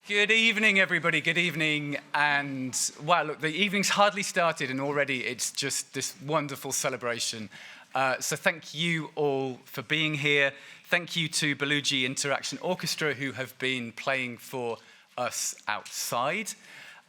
Good evening, everybody. Good evening. And wow, look, the evening's hardly started and already it's just this wonderful celebration. So thank you all for being here. Thank you to Belugi Interaction Orchestra who have been playing for us outside.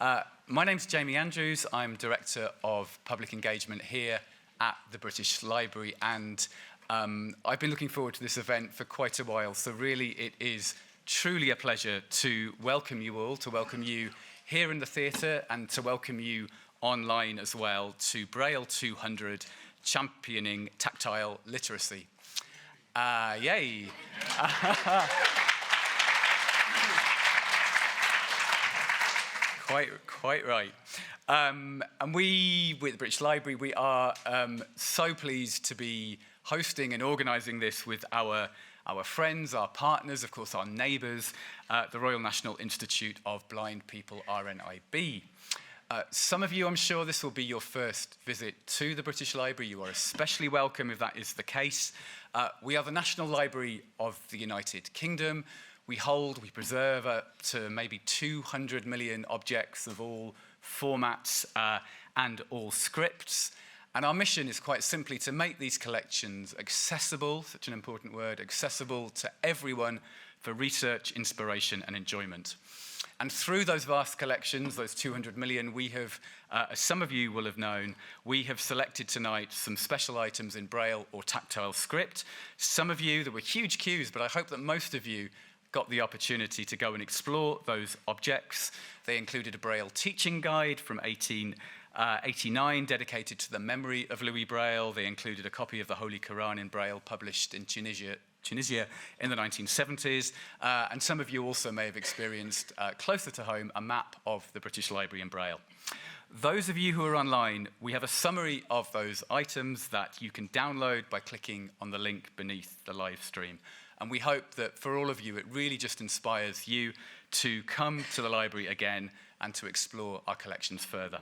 My name's Jamie Andrews. I'm Director of Public Engagement here at the British Library, and I've been looking forward to this event for quite a while, so really it is truly a pleasure to welcome you all, to welcome you here in the theatre and to welcome you online as well to Braille 200, championing tactile literacy. Yay! Quite right. And we, with the British Library, we are so pleased to be hosting and organising this with our friends, our partners, of course, our neighbours, the Royal National Institute of Blind People, RNIB. Some of you, I'm sure this will be your first visit to the British Library. You are especially welcome if that is the case. We are the National Library of the United Kingdom. We preserve up to maybe 200 million objects of all formats and all scripts. And our mission is quite simply to make these collections accessible, such an important word, accessible to everyone for research, inspiration, and enjoyment. And through those vast collections, those 200 million, we have, as some of you will have known, we have selected tonight some special items in Braille or tactile script. Some of you, there were huge queues, but I hope that most of you got the opportunity to go and explore those objects. They included a Braille teaching guide from 1889 dedicated to the memory of Louis Braille. They included a copy of the Holy Quran in Braille published in Tunisia in the 1970s. And some of you also may have experienced, closer to home, a map of the British Library in Braille. Those of you who are online, we have a summary of those items that you can download by clicking on the link beneath the live stream. And we hope that for all of you, it really just inspires you to come to the library again and to explore our collections further.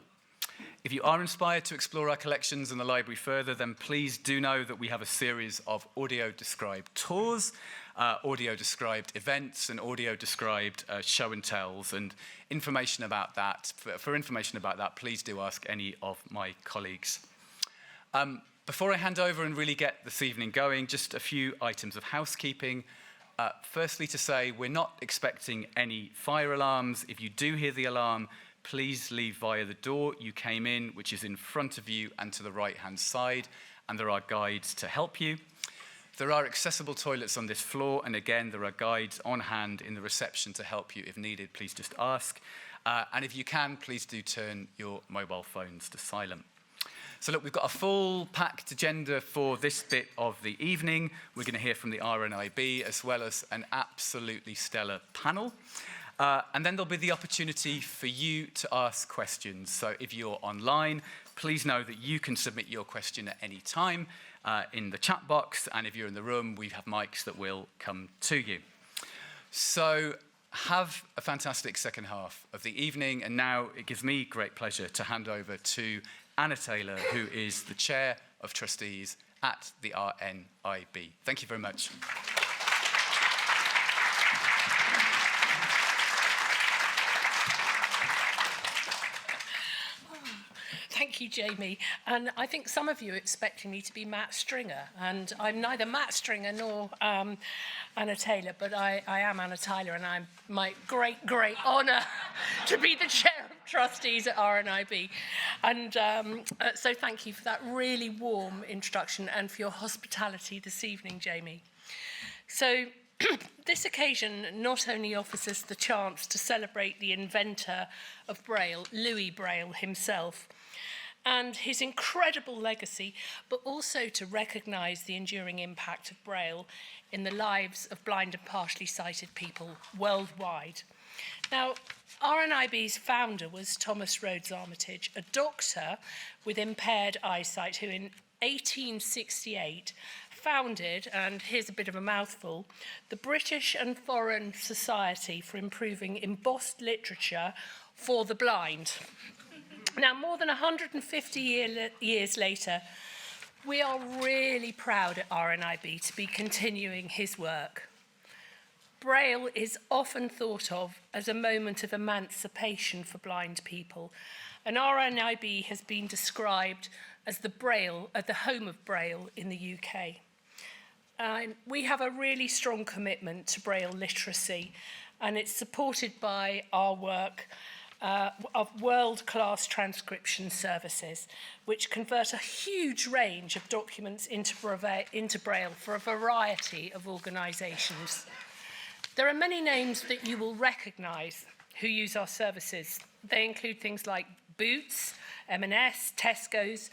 If you are inspired to explore our collections and the library further, then please do know that we have a series of audio-described tours, audio-described events, and audio-described show and tells. And information about that, for information about that, please do ask any of my colleagues. Before I hand over and really get this evening going, just a few items of housekeeping. Firstly, to say we're not expecting any fire alarms. If you do hear the alarm, please leave via the door you came in, which is in front of you and to the right-hand side, and there are guides to help you. There are accessible toilets on this floor, and again, there are guides on hand in the reception to help you if needed. Please just ask. And if you can, please do turn your mobile phones to silent. So look, we've got a full packed agenda for this bit of the evening. We're going to hear from the RNIB as well as an absolutely stellar panel. And then there'll be the opportunity for you to ask questions. So if you're online, please know that you can submit your question at any time in the chat box. And if you're in the room, we have mics that will come to you. So have a fantastic second half of the evening. And now it gives me great pleasure to hand over to Anna Taylor, who is the Chair of Trustees at the RNIB. Thank you very much. Thank you, Jamie. And I think some of you are expecting me to be Matt Stringer, and I'm neither Matt Stringer nor Anna Taylor, but I am Anna Taylor, and I'm my great honour to be the Chair of Trustees at RNIB. And so thank you for that really warm introduction and for your hospitality this evening, Jamie. So this occasion not only offers us the chance to celebrate the inventor of Braille, Louis Braille himself, and his incredible legacy, but also to recognise the enduring impact of Braille in the lives of blind and partially sighted people worldwide. Now, RNIB's founder was Thomas Rhodes Armitage, a doctor with impaired eyesight who in 1868 founded, and here's a bit of a mouthful, the British and Foreign Society for Improving Embossed Literature for the Blind. Now, more than 150 years later, we are really proud at RNIB to be continuing his work. Braille is often thought of as a moment of emancipation for blind people, and RNIB has been described as the home of Braille in the UK. We have a really strong commitment to Braille literacy, and it's supported by our work of world-class transcription services, which convert a huge range of documents into Braille for a variety of organisations. There are many names that you will recognise who use our services. They include things like Boots, M&S, Tesco's,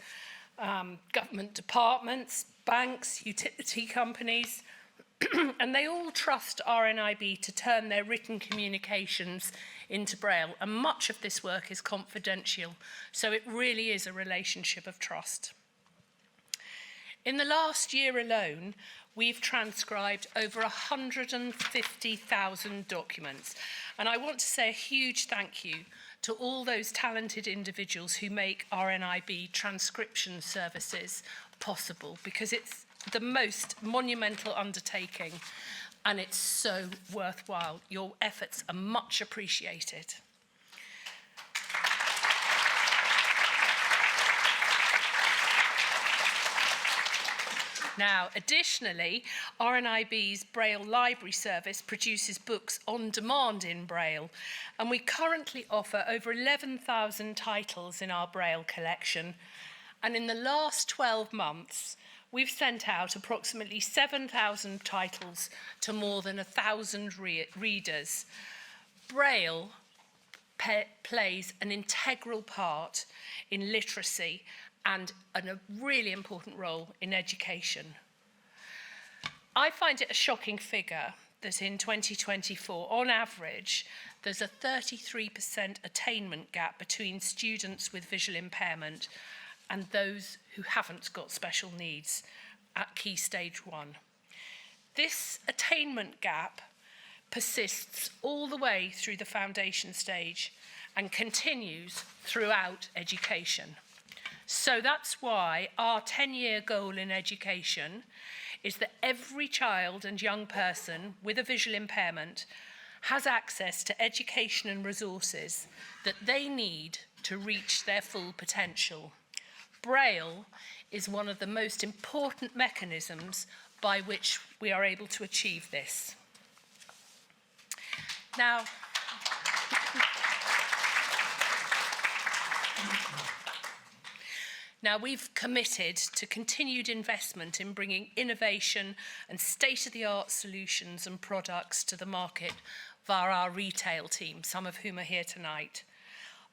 government departments, banks, utility companies, and they all trust RNIB to turn their written communications into Braille, and much of this work is confidential, so it really is a relationship of trust. In the last year alone, we've transcribed over 150,000 documents, and I want to say a huge thank you to all those talented individuals who make RNIB transcription services possible, because it's the most monumental undertaking and it's so worthwhile. Your efforts are much appreciated. Now, additionally, RNIB's Braille Library Service produces books on demand in Braille, and we currently offer over 11,000 titles in our Braille collection. And in the last 12 months, we've sent out approximately 7,000 titles to more than 1,000 readers. Braille plays an integral part in literacy and a really important role in education. I find it a shocking figure that in 2024, on average, there's a 33% attainment gap between students with visual impairment and those who haven't got special needs at Key Stage 1. This attainment gap persists all the way through the foundation stage and continues throughout education. So that's why our 10-year goal in education is that every child and young person with a visual impairment has access to education and resources that they need to reach their full potential. Braille is one of the most important mechanisms by which we are able to achieve this. Now, we've committed to continued investment in bringing innovation and state-of-the-art solutions and products to the market via our retail team, some of whom are here tonight.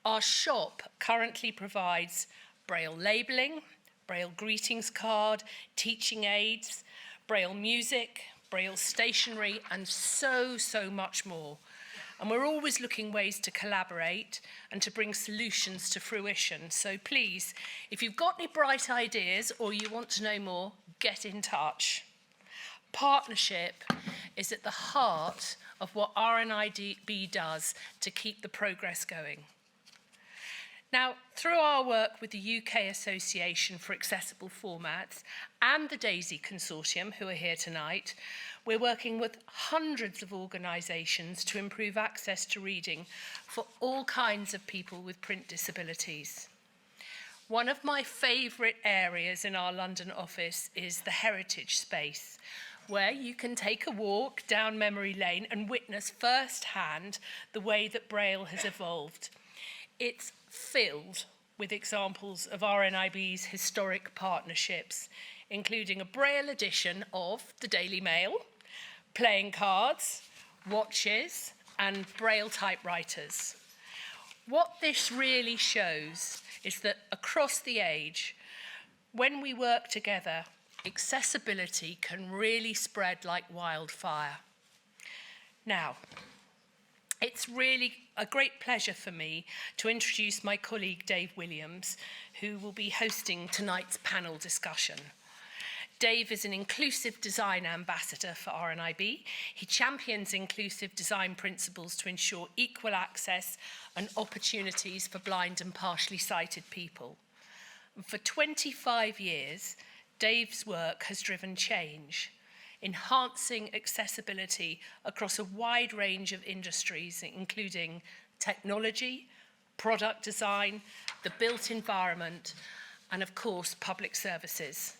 Our shop currently provides Braille labelling, Braille greetings card, teaching aids, Braille music, Braille stationery, and so much more. And we're always looking ways to collaborate and to bring solutions to fruition. So please, if you've got any bright ideas or you want to know more, get in touch. Partnership is at the heart of what RNIB does to keep the progress going. Now, through our work with the UK Association for Accessible Formats and the DAISY Consortium, who are here tonight, we're working with hundreds of organisations to improve access to reading for all kinds of people with print disabilities. One of my favourite areas in our London office is the heritage space, where you can take a walk down memory lane and witness firsthand the way that Braille has evolved. It's filled with examples of RNIB's historic partnerships, including a Braille edition of the Daily Mail, playing cards, watches, and Braille typewriters. What this really shows is that across the age, when we work together, accessibility can really spread like wildfire. Now, it's really a great pleasure for me to introduce my colleague Dave Williams, who will be hosting tonight's panel discussion. Dave is an Inclusive Design Ambassador for RNIB. He champions inclusive design principles to ensure equal access and opportunities for blind and partially sighted people. And for 25 years, Dave's work has driven change. enhancing accessibility across a wide range of industries, including technology, product design, the built environment, and of course, public services.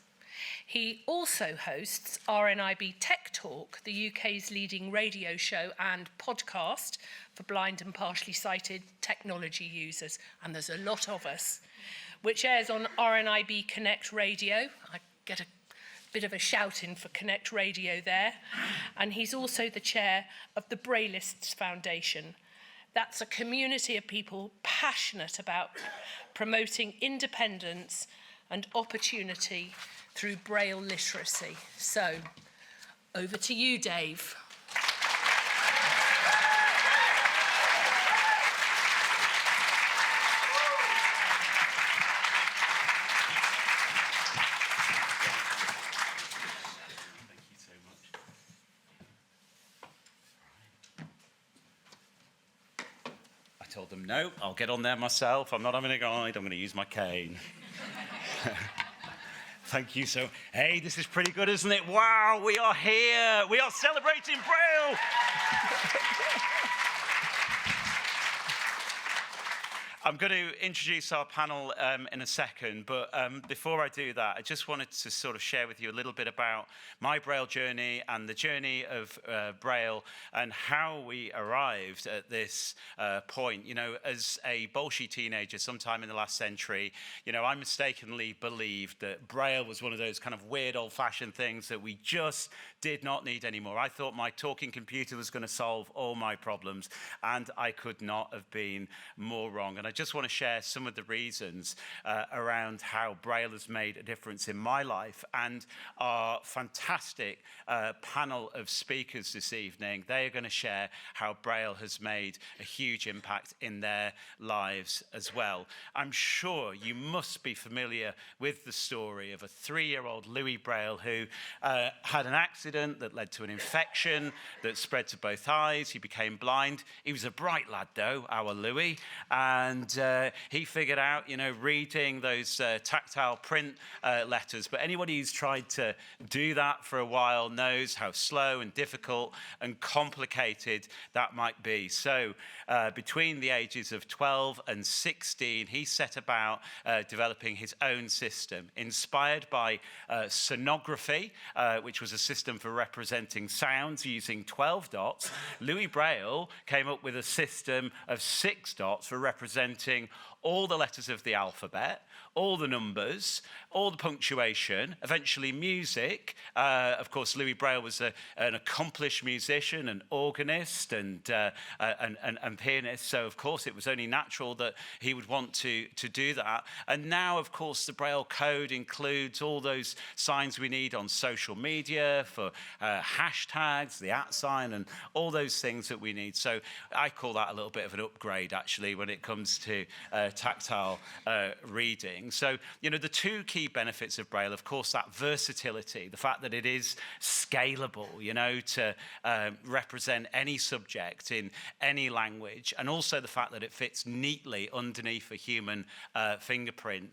He also hosts RNIB Tech Talk, the UK's leading radio show and podcast for blind and partially sighted technology users, and there's a lot of us, which airs on RNIB Connect Radio. I get a bit of a shout in for Connect Radio there. And he's also the chair of the Braillists Foundation. That's a community of people passionate about promoting independence and opportunity through Braille literacy. So, over to you, Dave. I told them, no, I'll get on there myself. I'm not having a guide. I'm going to use my cane. Thank you. So, hey, this is pretty good, isn't it? Wow, we are here. We are celebrating Braille. I'm going to introduce our panel in a second, but before I do that, I just wanted to sort of share with you a little bit about my Braille journey and the journey of Braille and how we arrived at this point. You know, as a Bolshevik teenager sometime in the last century, you know, I mistakenly believed that Braille was one of those kind of weird old-fashioned things that we just did not need anymore. I thought my talking computer was going to solve all my problems, and I could not have been more wrong. And I just want to share some of the reasons around how Braille has made a difference in my life. And our fantastic panel of speakers this evening, they are going to share how Braille has made a huge impact in their lives as well. I'm sure you must be familiar with the story of a 3-year-old Louis Braille who had an accident that led to an infection that spread to both eyes. He became blind. He was a bright lad, though, our Louis, and he figured out, you know, reading those tactile print letters. But anybody who's tried to do that for a while knows how slow and difficult and complicated that might be. So between the ages of 12 and 16, he set about developing his own system, inspired by sonography, which was a system for representing sounds using 12 dots. Louis Braille came up with a system of 6 dots for representing all the letters of the alphabet, all the numbers, all the punctuation, eventually music. Of course, Louis Braille was an accomplished musician, an organist, and pianist. So, of course, it was only natural that he would want to do that. And now, of course, the Braille code includes all those signs we need on social media for hashtags, the @ sign, and all those things that we need. So I call that a little bit of an upgrade, actually, when it comes to tactile reading. So, you know, the two key benefits of Braille, of course, that versatility, the fact that it is scalable, you know, to represent any subject in any language, and also the fact that it fits neatly underneath a human fingerprint,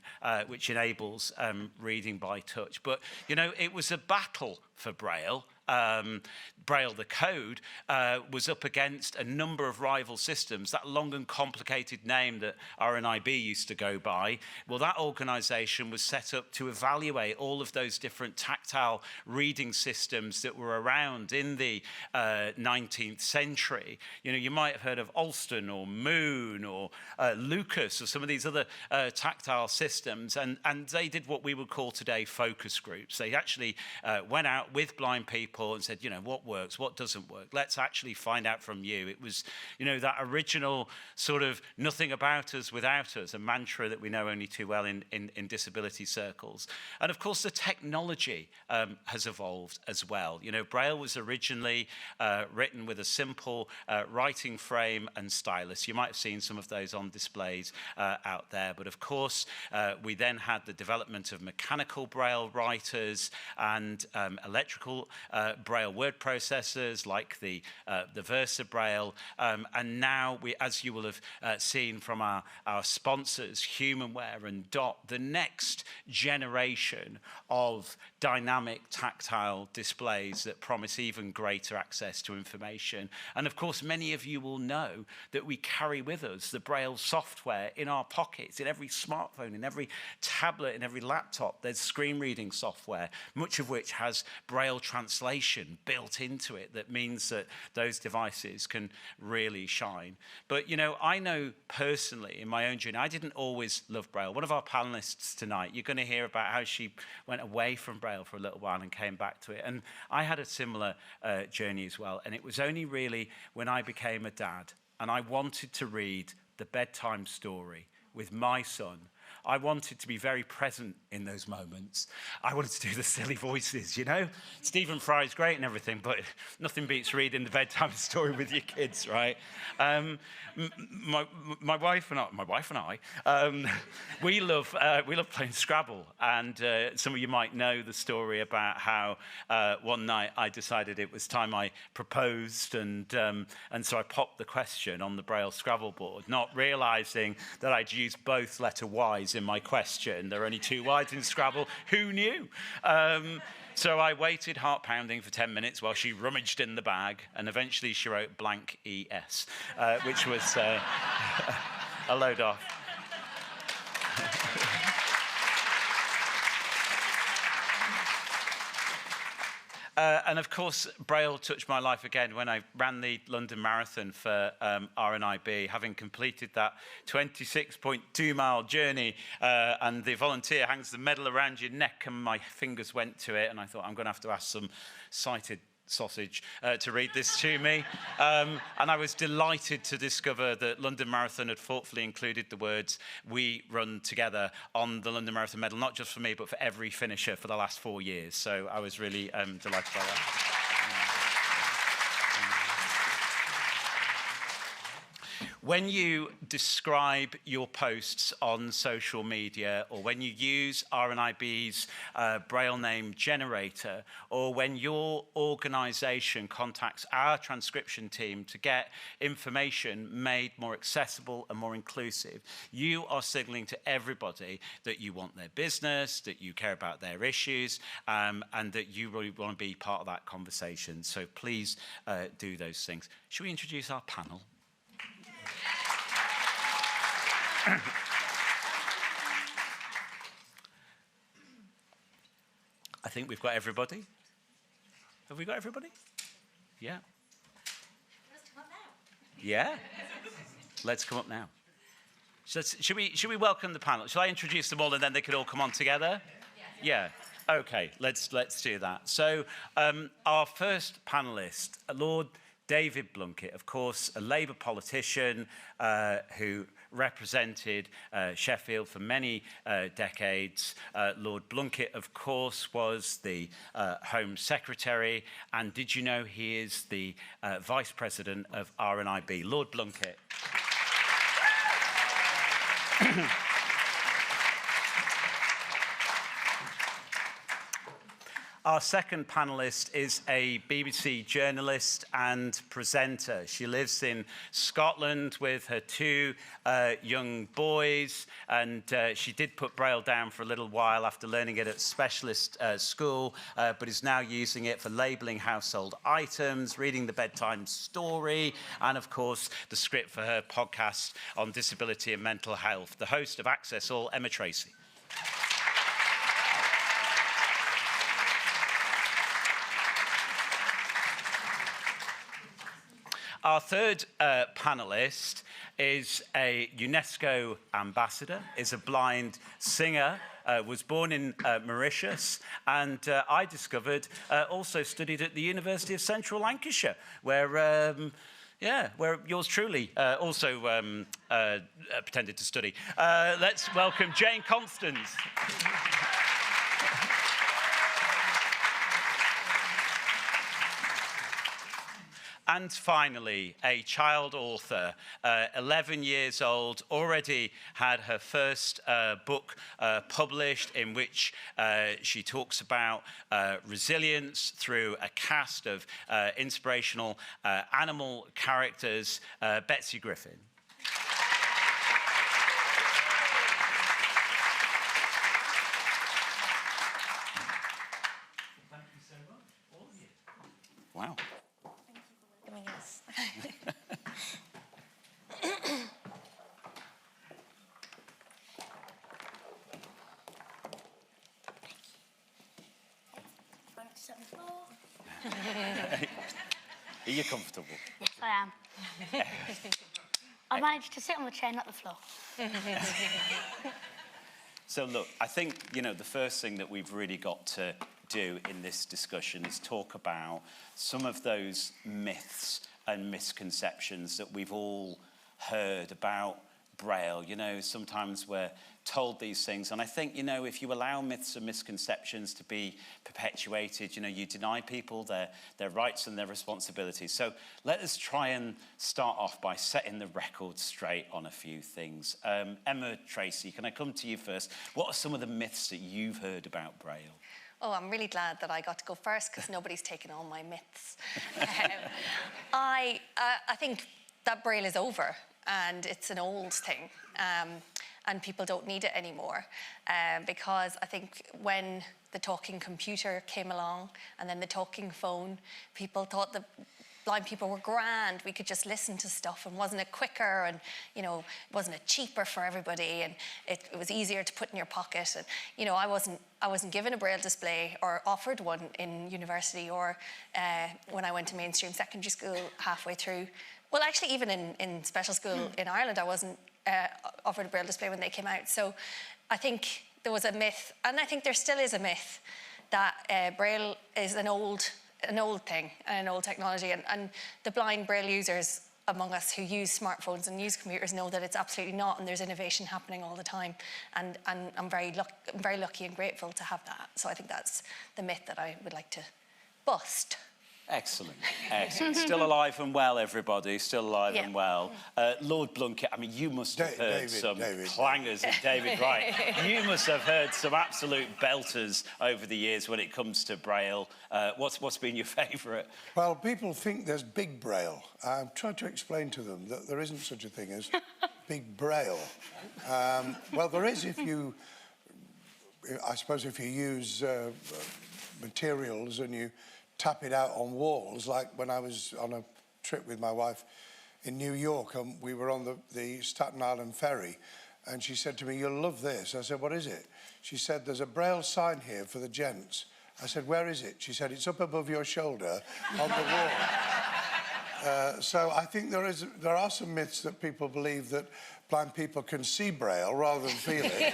which enables reading by touch. But, you know, it was a battle for Braille. Braille, the code, was up against a number of rival systems. That long and complicated name that RNIB used to go by, well, that organisation was set up to evaluate all of those different tactile reading systems that were around in the 19th century. You know, you might have heard of Alston or Moon or Lucas or some of these other tactile systems, and they did what we would call today focus groups. They actually went out with blind people and said, you know, what works, what doesn't work? Let's actually find out from you. It was, you know, that original sort of nothing about us without us, a mantra that we know only too well in disability circles. And of course, the technology has evolved as well. You know, Braille was originally written with a simple writing frame and stylus. You might have seen some of those on displays out there. But of course, we then had the development of mechanical Braille writers and electrical Braille word processors like the Versa Braille. And now, as you will have seen from our sponsors, Humanware and Dot, the next generation of dynamic tactile displays that promise even greater access to information. And of course, many of you will know that we carry with us the Braille software in our pockets, in every smartphone, in every tablet, in every laptop. There's screen reading software, much of which has Braille translation built into it. That means that those devices can really shine. But, you know, I know personally in my own journey, I didn't always love Braille. One of our panelists tonight, you're going to hear about how she went away from Braille for a little while and came back to it. And I had a similar journey as well. And it was only really when I became a dad and I wanted to read the bedtime story with my son. I wanted to be very present in those moments. I wanted to do the silly voices, you know? Stephen Fry's great and everything, but nothing beats reading the bedtime story with your kids, right? My wife and I, we love playing Scrabble. And some of you might know the story about how one night I decided it was time I proposed, and so I popped the question on the Braille Scrabble board, not realizing that I'd used both letter Y's in my question. There are only 2 Y's in Scrabble. Who knew? So I waited, heart pounding, for 10 minutes while she rummaged in the bag, and eventually she wrote blank ES, which was a load off. And of course, Braille touched my life again when I ran the London Marathon for RNIB, having completed that 26.2-mile journey. And the volunteer hangs the medal around your neck, and my fingers went to it. And I thought, I'm going to have to ask some sighted sausage to read this to me. And I was delighted to discover that London Marathon had thoughtfully included the words "we run together" on the London Marathon medal, not just for me, but for every finisher for the last 4 years. So I was really delighted by that. When you describe your posts on social media, or when you use RNIB's Braille name generator, or when your organization contacts our transcription team to get information made more accessible and more inclusive, you are signaling to everybody that you want their business, that you care about their issues, and that you really want to be part of that conversation. So please do those things. Should we introduce our panel? I think we've got everybody. Have we got everybody? Yeah. Let's come up now. Yeah. Let's come up now. So should we welcome the panel? Shall I introduce them all and then they could all come on together? Yeah. Okay. Let's do that. So our first panelist, Lord David Blunkett, of course, a Labour politician who represented Sheffield for many decades. Lord Blunkett, of course, was the Home Secretary, and did you know he is the Vice President of RNIB? Lord Blunkett. Our second panellist is a BBC journalist and presenter. She lives in Scotland with her 2 young boys, and she did put Braille down for a little while after learning it at specialist school, but is now using it for labelling household items, reading the bedtime story, and of course the script for her podcast on disability and mental health. The host of Access All, Emma Tracy. Our third panellist is a UNESCO ambassador, is a blind singer, was born in Mauritius, and I discovered also studied at the University of Central Lancashire, where yours truly also pretended to study. Let's welcome Jane Constance. And finally, a child author, 11 years old, already had her first book published in which she talks about resilience through a cast of inspirational animal characters, Betsy Griffin. Thank you so much, all of you. Wow. Yes. Are you comfortable? Yes, I am. I managed to sit on the chair, not the floor. So look, I think, you know, the first thing that we've really got to do in this discussion is talk about some of those myths and misconceptions that we've all heard about Braille. You know, sometimes we're told these things, and I think, you know, if you allow myths and misconceptions to be perpetuated, you know, you deny people their rights and their responsibilities. So let us try and start off by setting the record straight on a few things. Emma Tracy, can I come to you first? What are some of the myths that you've heard about Braille? Oh, I'm really glad that I got to go first because nobody's taken all my myths. I think that Braille is over and it's an old thing. And people don't need it anymore because I think when the talking computer came along and then the talking phone, people thought that blind people were grand. We could just listen to stuff, and wasn't it quicker, and, you know, wasn't it cheaper for everybody, and it was easier to put in your pocket. And, you know, I wasn't given a Braille display or offered one in university or when I went to mainstream secondary school halfway through. Well, actually, even in special school in Ireland, I wasn't offered a Braille display when they came out. So I think there was a myth, and I think there still is a myth, that Braille is an old thing and an old technology. And the blind Braille users among us who use smartphones and use computers know that it's absolutely not, and there's innovation happening all the time. And I'm very lucky and grateful to have that. So I think that's the myth that I would like to bust. Excellent, excellent. Still alive and well, everybody, still alive and well. Lord Blunkett, I mean, you must have heard some clangers. David, right. You must have heard some absolute belters over the years when it comes to Braille. What's been your favourite? Well, people think there's big Braille. I've tried to explain to them that there isn't such a thing as big Braille. Well, there is if you use materials and you tap it out on walls, like when I was on a trip with my wife in New York, and we were on the Staten Island ferry, and she said to me, "You'll love this." I said, "What is it?" She said, "There's a Braille sign here for the gents." I said, "Where is it?" She said, "It's up above your shoulder on the wall." So I think there are some myths that people believe that blind people can see Braille rather than feel it,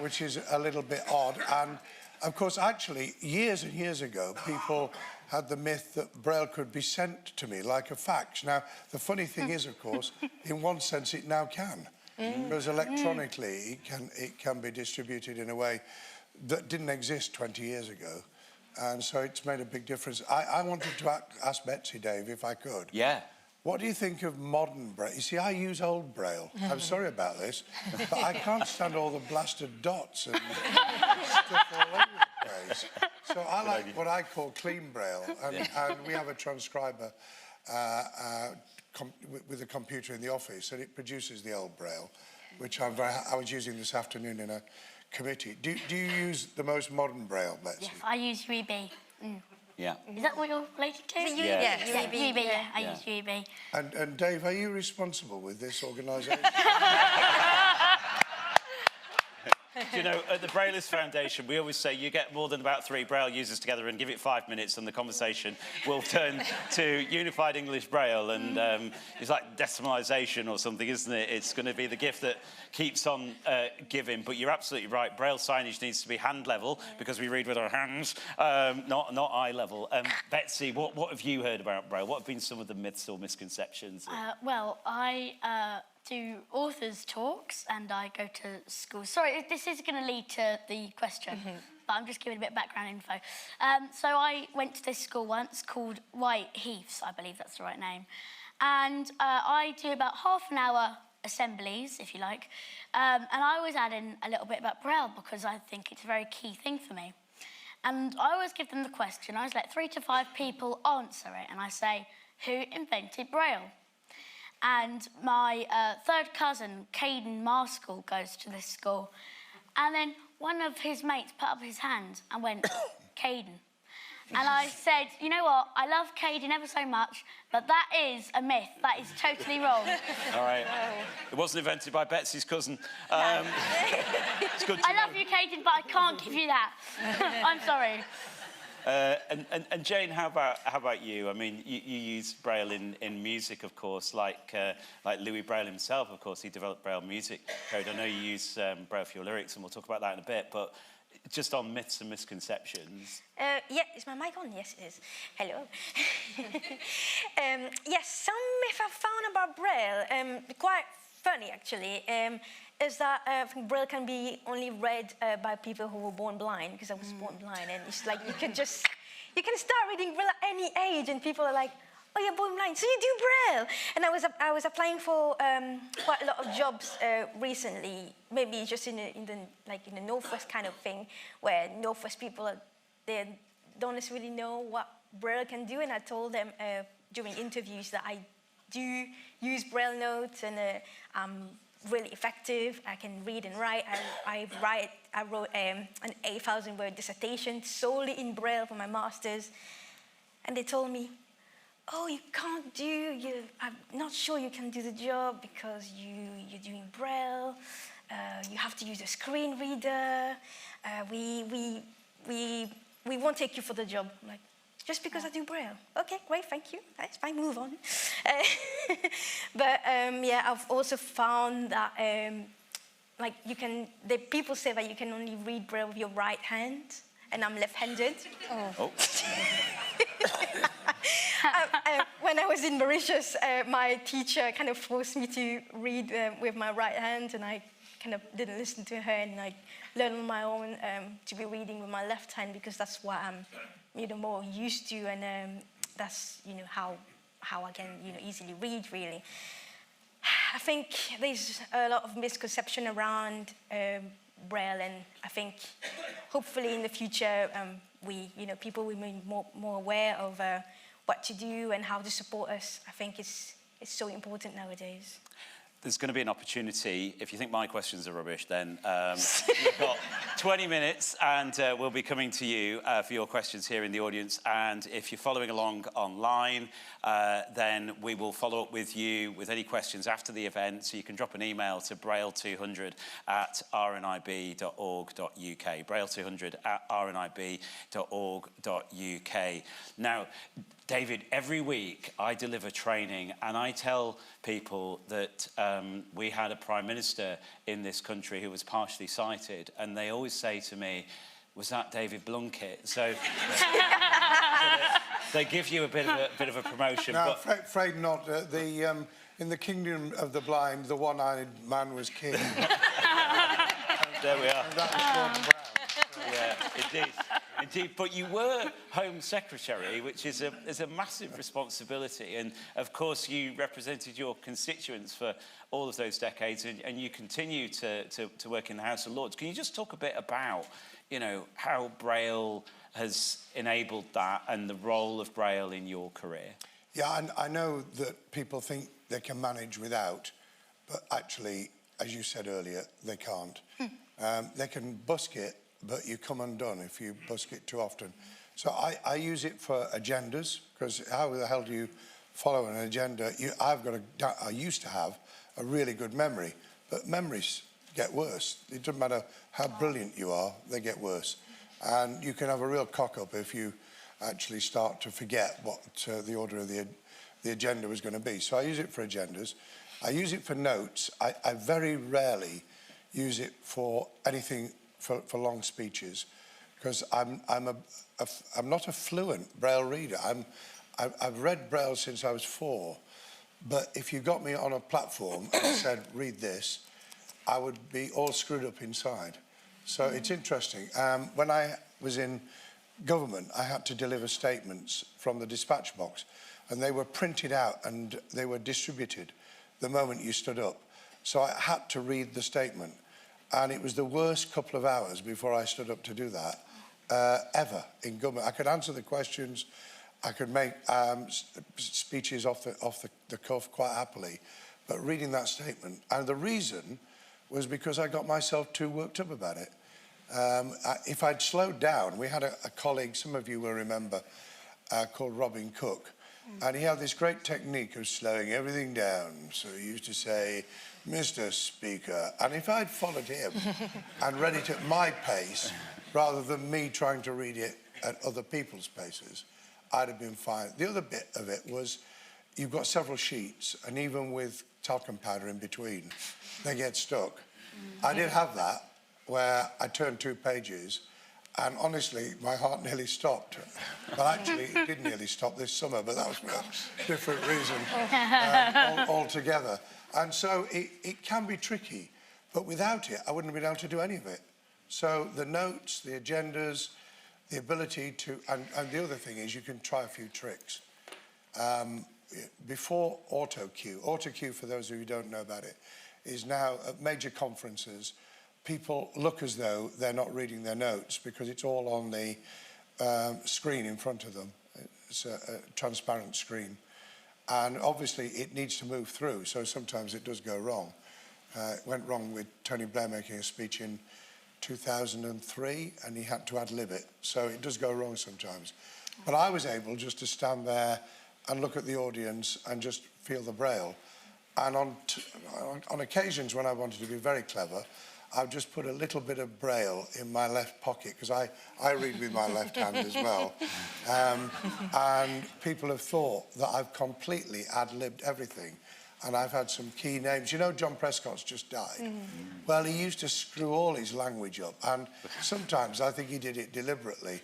which is a little bit odd. And of course, actually, years and years ago, people had the myth that Braille could be sent to me like a fax. Now, the funny thing is, of course, in one sense, it now can. Because electronically, it can be distributed in a way that didn't exist 20 years ago. And so it's made a big difference. I wanted to ask Betsy, Dave, if I could. Yeah. What do you think of modern Braille? You see, I use old Braille. I'm sorry about this, but I can't stand all the blasted dots and stuff all over the place. So I like what I call clean Braille, and we have a transcriber with a computer in the office, and it produces the old Braille, which I was using this afternoon in a committee. Do you use the most modern Braille, Betsy? Yes, I use RNIB. Yeah. Is that what you're related to? Yes. RNIB, yeah. I use RNIB. And Dave, are you responsible with this organisation? You know, at the Braillists Foundation, we always say you get more than about 3 Braille users together and give it 5 minutes and the conversation will turn to Unified English Braille. And it's like decimalisation or something, isn't it? It's going to be the gift that keeps on giving. But you're absolutely right. Braille signage needs to be hand level because we read with our hands, not eye level. Betsy, what have you heard about Braille? What have been some of the myths or misconceptions? Well, I do authors' talks and I go to school. Sorry, this is going to lead to the question. but I'm just giving a bit of background info. So I went to this school once called White Heaths, I believe that's the right name. And I do about half an hour assemblies, if you like. And I always add in a little bit about Braille because I think it's a very key thing for me. And I always give them the question. I always let 3 to 5 people answer it. And I say, who invented Braille? And my third cousin, Caden Marskell, goes to this school. And then one of his mates put up his hand and went, Caden. And I said, you know what, I love Caden ever so much, but that is a myth. That is totally wrong. All right. It wasn't invented by Betsy's cousin. It's good to I love you, Caden, but I can't give you that. I'm sorry. And Jane, how about you? I mean, you use Braille in music, of course, like Louis Braille himself, of course. He developed Braille music code. I know you use Braille for your lyrics, and we'll talk about that in a bit, but just on myths and misconceptions. Yeah, is my mic on? Yes, it is. Hello. Yes, some myth I've found about Braille, quite funny actually, is that I think Braille can be only read by people who were born blind, because I was born blind, and it's like you can start reading Braille at any age, and people are like, oh, you're born blind, so you do Braille. And I was applying for quite a lot of jobs recently, maybe just in the Northwest kind of thing, where Northwest people they don't necessarily know what Braille can do, and I told them during interviews that I do use Braille notes, and I'm really effective. I can read and write. I wrote an 8,000-word dissertation solely in Braille for my master's, and they told me, oh, I'm not sure you can do the job because you're doing Braille. You have to use a screen reader. We won't take you for the job. I'm like, just because I do Braille. Okay, great, thank you. That's fine, move on. But yeah, I've also found that people say that you can only read Braille with your right hand, and I'm left-handed. Oh. When I was in Mauritius, my teacher kind of forced me to read with my right hand, and I kind of didn't listen to her, and I learned on my own to be reading with my left hand, because that's what I'm more used to, and that's how I can easily read, really. I think there's a lot of misconception around Braille, and I think hopefully in the future people will be more aware of what to do and how to support us. I think it's so important nowadays. There's going to be an opportunity. If you think my questions are rubbish, then we've got 20 minutes, and we'll be coming to you for your questions here in the audience. And if you're following along online, then we will follow up with you with any questions after the event. So you can drop an email to braille200@rnib.org.uk, braille200@rnib.org.uk. Now, David, every week I deliver training, and I tell people that we had a Prime Minister in this country who was partially sighted, and they always say to me, was that David Blunkett? So they give you a bit of a promotion. No, afraid not. In the kingdom of the blind, the one-eyed man was king. There we are. And that was Gordon Brown. Yeah, indeed. But you were Home Secretary, which is a massive responsibility. And, of course, you represented your constituents for all of those decades, and you continue to work in the House of Lords. Can you just talk a bit about, how Braille has enabled that and the role of Braille in your career? Yeah, I know that people think they can manage without, but actually, as you said earlier, they can't. They can busk it, but you come undone if you busk it too often. So I use it for agendas, because how the hell do you follow an agenda? I used to have a really good memory, but memories get worse. It doesn't matter how brilliant you are, they get worse. And you can have a real cock-up if you actually start to forget what the order of the agenda was going to be. So I use it for agendas. I use it for notes. I very rarely use it for anything for long speeches, because I'm not a fluent Braille reader. I've read Braille since I was 4, but if you got me on a platform and said, read this, I would be all screwed up inside. So it's interesting. When I was in government, I had to deliver statements from the dispatch box, and they were printed out and they were distributed the moment you stood up. So I had to read the statement, and it was the worst couple of hours before I stood up to do that ever in government. I could answer the questions, I could make speeches off the cuff quite happily, but reading that statement, and the reason was because I got myself too worked up about it. If I'd slowed down, we had a colleague, some of you will remember, called Robin Cook, and he had this great technique of slowing everything down. So he used to say, Mr. Speaker, and if I'd followed him and read it at my pace, rather than me trying to read it at other people's paces, I'd have been fine. The other bit of it was, you've got several sheets, and even with talcum powder in between, they get stuck. I did have that, where I turned 2 pages, and honestly, my heart nearly stopped. Well, actually, it did nearly stop this summer, but that was for a different reason altogether. And so it can be tricky, but without it, I wouldn't have been able to do any of it. So the notes, the agendas, the ability to, and the other thing is you can try a few tricks. Before autocue, for those of you who don't know about it, is now at major conferences, people look as though they're not reading their notes because it's all on the screen in front of them. It's a transparent screen. And obviously it needs to move through, so sometimes it does go wrong. It went wrong with Tony Blair making a speech in 2003, and he had to ad-lib it, so it does go wrong sometimes. But I was able just to stand there and look at the audience and just feel the Braille. And on occasions when I wanted to be very clever, I've just put a little bit of Braille in my left pocket, because I read with my left hand as well. And people have thought that I've completely ad-libbed everything. And I've had some key names. You know, John Prescott's just died. Well, he used to screw all his language up, and sometimes I think he did it deliberately.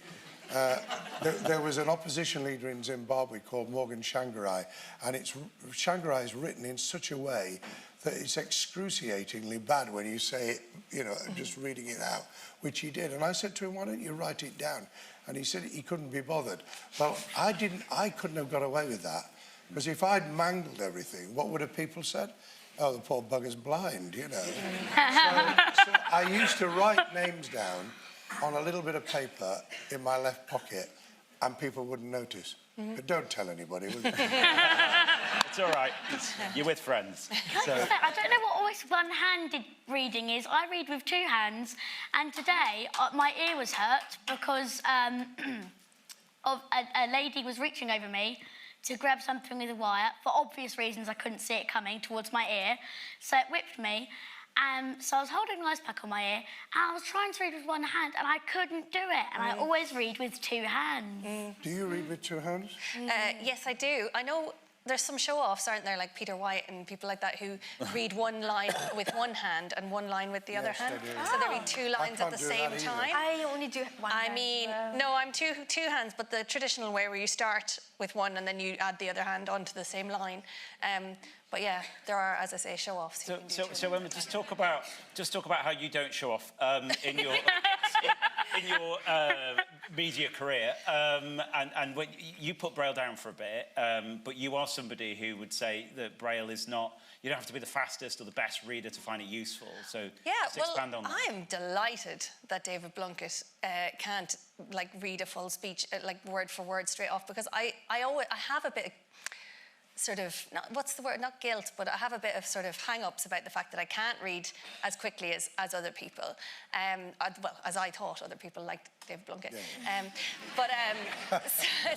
There was an opposition leader in Zimbabwe called Morgan Tsvangirai, and Tsvangirai is written in such a way that it's excruciatingly bad when you say it, you know, just reading it out, which he did. And I said to him, why don't you write it down? And he said he couldn't be bothered. Well, I couldn't have got away with that, because if I'd mangled everything, what would have people said? Oh, the poor bugger's blind, you know. so I used to write names down on a little bit of paper in my left pocket, and people wouldn't notice. But don't tell anybody, will you? It's all right. You're with friends. So. I don't know what always one-handed reading is. I read with 2 hands, and today my ear was hurt because of a lady was reaching over me to grab something with a wire. For obvious reasons, I couldn't see it coming towards my ear, so it whipped me. So I was holding an ice pack on my ear, and I was trying to read with 1 hand, and I couldn't do it. And I always read with 2 hands. Do you read with 2 hands? Yes, I do. I know there's some show-offs, aren't there, like Peter White and people like that, who read 1 line with 1 hand and 1 line with the other hand. So they read 2 lines at the same time. I only do 1 hand. I mean, no, I'm two hands, but the traditional way where you start with 1 and then you add the other hand onto the same line. But yeah, there are, as I say, show-offs. So Emma, just talk about how you don't show off in your in your media career, and when you put Braille down for a bit, but you are somebody who would say that Braille is not. You don't have to be the fastest or the best reader to find it useful. So yeah, expand on that. I'm delighted that David Blunkett can't like read a full speech like word for word straight off, because I have a bit of sort of, what's the word, not guilt, but I have a bit of sort of hang-ups about the fact that I can't read as quickly as other people. Well, as I thought other people like David Blunkett. Yeah.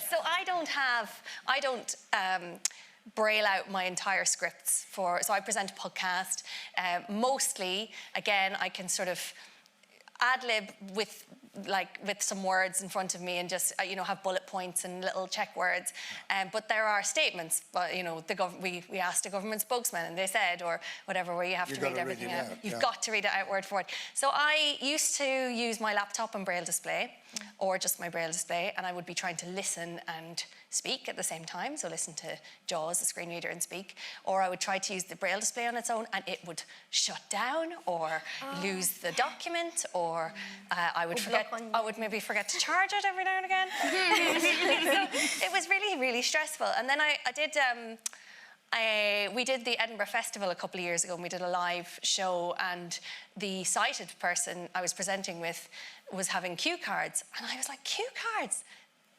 So I don't Braille out my entire scripts so I present a podcast. Mostly, again, I can sort of ad-lib with like with some words in front of me and just you know, have bullet points and little check words. But there are statements. But you know, we asked a government spokesman and they said, or whatever, where you have to read everything out. You've got to read it out word for word. So I used to use my laptop and Braille display, or just my Braille display, and I would be trying to listen and speak at the same time. So listen to JAWS, the screen reader, and speak. Or I would try to use the Braille display on its own, and it would shut down, or lose the document, or I would maybe forget to charge it every now and again. So it was really, really stressful. And then we did the Edinburgh Festival a couple of years ago, and we did a live show, and the sighted person I was presenting with was having cue cards. And I was like, cue cards?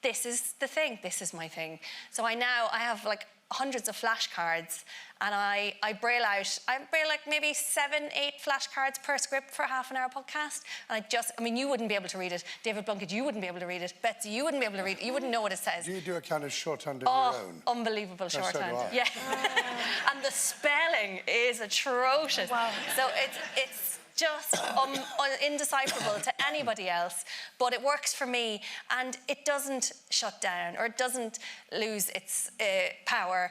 This is the thing. This is my thing. So I have like hundreds of flashcards, and I braille like maybe 7, 8 flashcards per script for a half-an-hour podcast. And I mean, you wouldn't be able to read it. David Blunkett, you wouldn't be able to read it. Betsy, you wouldn't be able to read it. You wouldn't know what it says. Do you do a kind of shorthand of your own? Unbelievable shorthand. So do I. Yeah. And the spelling is atrocious. Wow. So it's just indecipherable to anybody else, but it works for me, and it doesn't shut down, or it doesn't lose its power.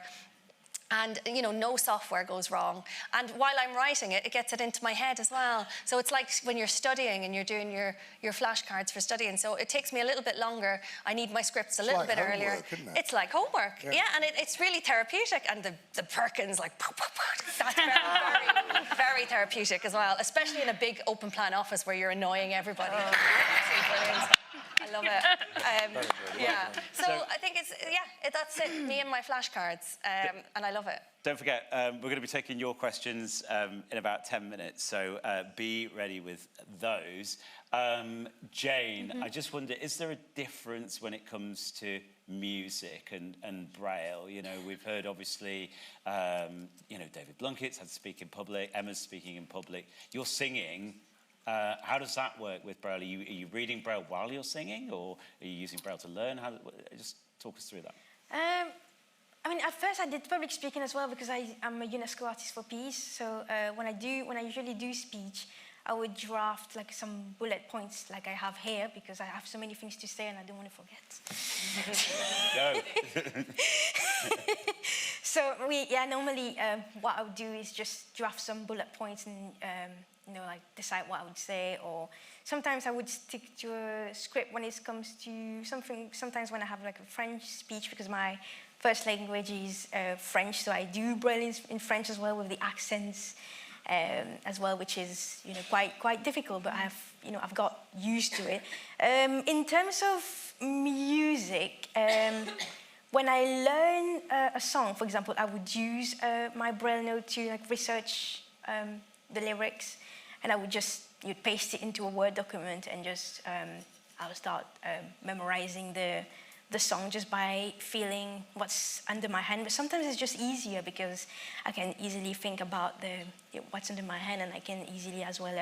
And, you know, no software goes wrong. And while I'm writing it, it gets it into my head as well. So it's like when you're studying and you're doing your flashcards for studying. So it takes me a little bit longer. I need my scripts a little bit earlier. Isn't it? It's like homework. Yeah, and it's really therapeutic. And the Perkins, like, that's very, very therapeutic as well, especially in a big open plan office where you're annoying everybody. Brilliant. I love it. Yeah. So I think that's it. Me and my flashcards, and I love it. Don't forget, we're going to be taking your questions in about 10 minutes, so be ready with those. Jane, I just wonder, is there a difference when it comes to music and Braille? You know, we've heard, obviously, you know, David Blunkett's had to speak in public, Emma's speaking in public. You're singing. How does that work with Braille? Are you reading Braille while you're singing, or are you using Braille to learn? Just talk us through that. I mean, at first I did public speaking as well, because I'm a UNESCO artist for peace. So when I usually do speech, I would draft like some bullet points like I have here, because I have so many things to say and I don't want to forget. So normally what I would do is just draft some bullet points and you know, like decide what I would say, or sometimes I would stick to a script when it comes to something. Sometimes when I have like a French speech, because my first language is French, so I do Braille in French as well, with the accents as well, which is, you know, quite difficult, but I've got used to it. In terms of music, when I learn a song, for example, I would use my Braille note to like research the lyrics, and I would just paste it into a Word document, and just I'll start memorizing the song just by feeling what's under my hand. But sometimes it's just easier, because I can easily think about what's under my hand, and I can easily as well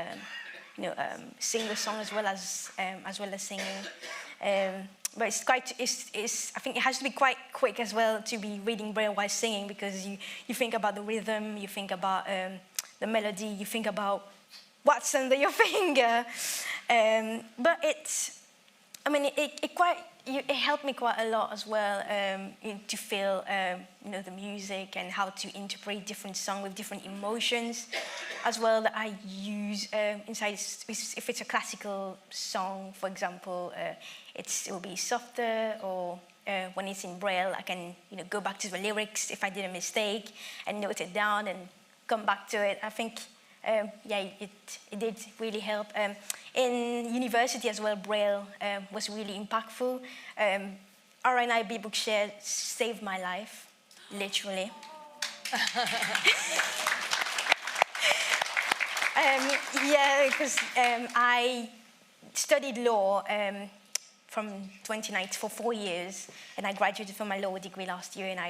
sing the song as well as singing. But I think it has to be quite quick as well to be reading Braille while singing, because you think about the rhythm, you think about the melody, you think about what's under your finger. But it helped me quite a lot as well to feel the music, and how to interpret different songs with different emotions as well, that I use inside. If it's a classical song, for example, it will be softer, or when it's in Braille, I can go back to the lyrics if I did a mistake and note it down and come back to it. I think it did really help. In university as well, Braille was really impactful. RNIB Bookshare saved my life, literally. Because I studied law from 2019 for 4 years, and I graduated from my law degree last year, and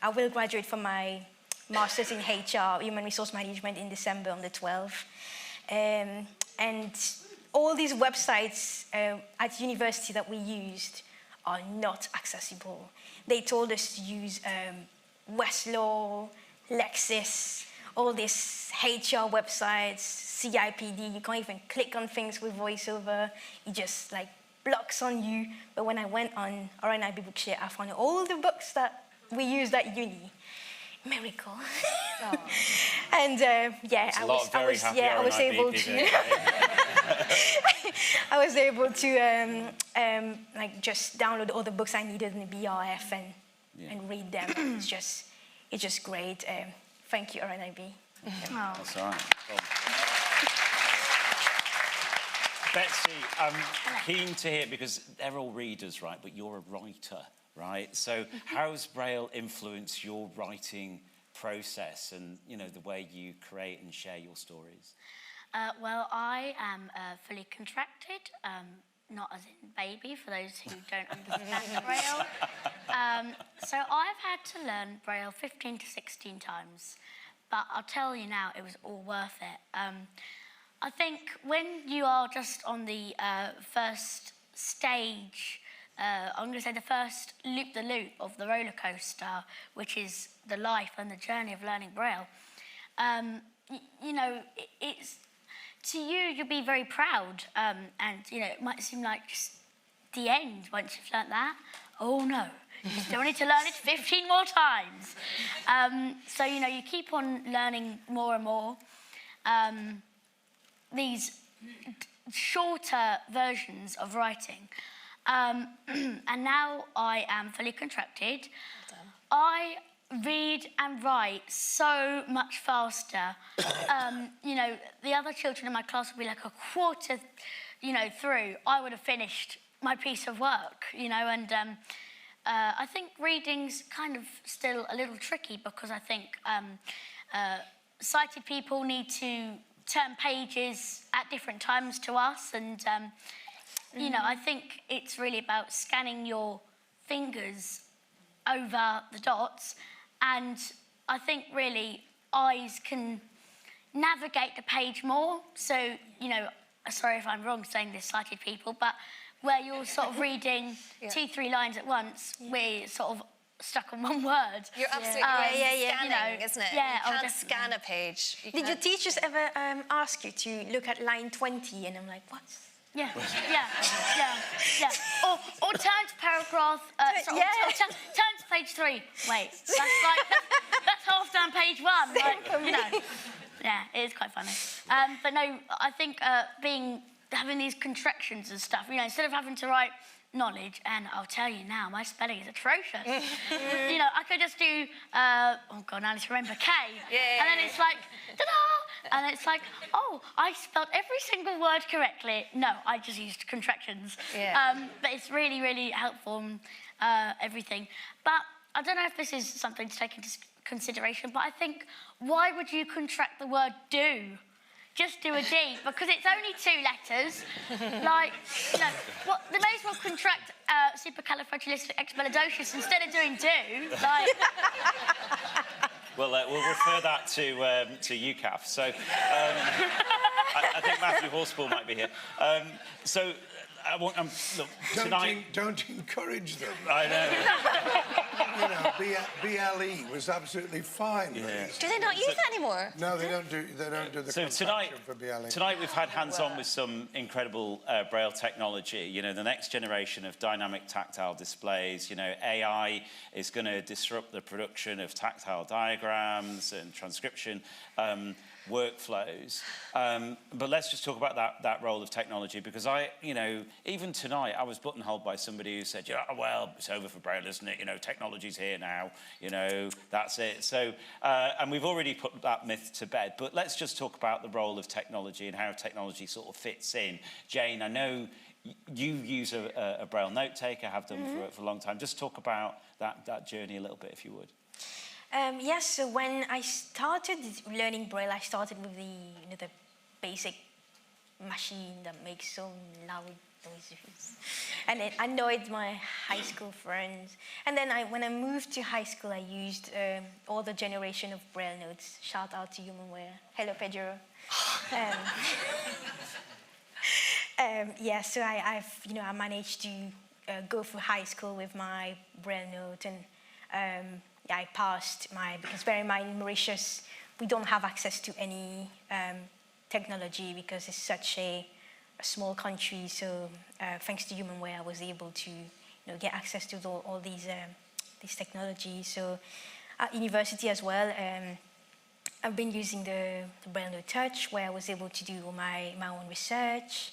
I will graduate from my Masters in HR, Human Resource Management, in December on the 12th. And all these websites at university that we used are not accessible. They told us to use Westlaw, Lexis, all these HR websites, CIPD. You can't even click on things with VoiceOver. It just like blocks on you. But when I went on RNIB Bookshare, I found all the books that we used at uni. Miracle. Oh. And yeah, I was able to. I was able to like just download all the books I needed in the BRF and read them. It's just great. Thank you, RNIB. Oh. That's all right. Betsy, I'm keen to hear, because they're all readers, right? But you're a writer, right? So how's Braille influenced your writing process and, you know, the way you create and share your stories? Well, I am fully contracted, not as in baby, for those who don't understand Braille. So I've had to learn Braille 15 to 16 times, but I'll tell you now, it was all worth it. I think when you are just on the first stage, I'm going to say the first loop-the-loop of the roller coaster, which is the life and the journey of learning Braille, you know, it's, to you, you'll be very proud, and, you know, it might seem like just the end once you've learnt that. Oh, no, you still need to learn it 15 more times. So, you know, you keep on learning more and more. These shorter versions of writing. And now I am fully contracted. Well done. I read and write so much faster. You know, the other children in my class would be like a quarter, you know, through. I would have finished my piece of work, you know, and I think reading's kind of still a little tricky, because I think sighted people need to turn pages at different times to us, and you know, I think it's really about scanning your fingers over the dots, and I think really eyes can navigate the page more. So, you know, sorry if I'm wrong saying this, sighted people, but where you're sort of reading 2-3 lines at once, we're sort of stuck on one word. You're absolutely right. Yeah. Scanning, you know, isn't it? yeah, you can't scan a page. Did your teachers ever ask you to look at line 20? And I'm like, what? Yeah. Or turn to paragraph. Turn to page 3. Wait, that's half down page 1. Like, you know. Yeah, it is quite funny. But no, I think having these contractions and stuff. You know, instead of having to write knowledge, and I'll tell you now, my spelling is atrocious. You know, I could just do, oh God, now I need to remember K. And then it's like, ta-da! And it's like, oh, I spelled every single word correctly. No, I just used contractions. But it's really, really helpful and everything. But I don't know if this is something to take into consideration, but I think, why would you contract the word do? Just do a D, because it's only 2 letters. Like, you know, they may as well contract supercalifragilisticexpialidocious instead of doing do. Like. Well, we'll refer that to UCAF. So I think Matthew Horspool might be here. So look, tonight... Don't encourage them. I know. You know, BLE was absolutely fine. Yeah. Do they not use that anymore? No, they don't do the so contraction for BLE. Tonight we've had hands-on with some incredible Braille technology. You know, the next generation of dynamic tactile displays. You know, AI is going to disrupt the production of tactile diagrams and transcription workflows. But let's just talk about that role of technology, because you know, even tonight I was buttonholed by somebody who said, yeah, well, it's over for Braille, isn't it? You know, technology's here now, you know, that's it. So, and we've already put that myth to bed, but let's just talk about the role of technology and how technology sort of fits in. Jane, I know you use a Braille note taker, have done for a long time. Just talk about that journey a little bit, if you would. Yes, so when I started learning Braille, I started with the basic machine that makes so loud noises. And it annoyed my high school friends. And then when I moved to high school, I used all the generation of Braille notes. Shout out to Humanware. Hello, Pedro. Yeah, so I managed to go through high school with my Braille note, and I passed because bear in mind, in Mauritius, we don't have access to any technology because it's such a small country. So thanks to HumanWare, I was able to get access to all these technologies. So at university as well, I've been using the Braille No Touch, where I was able to do my own research,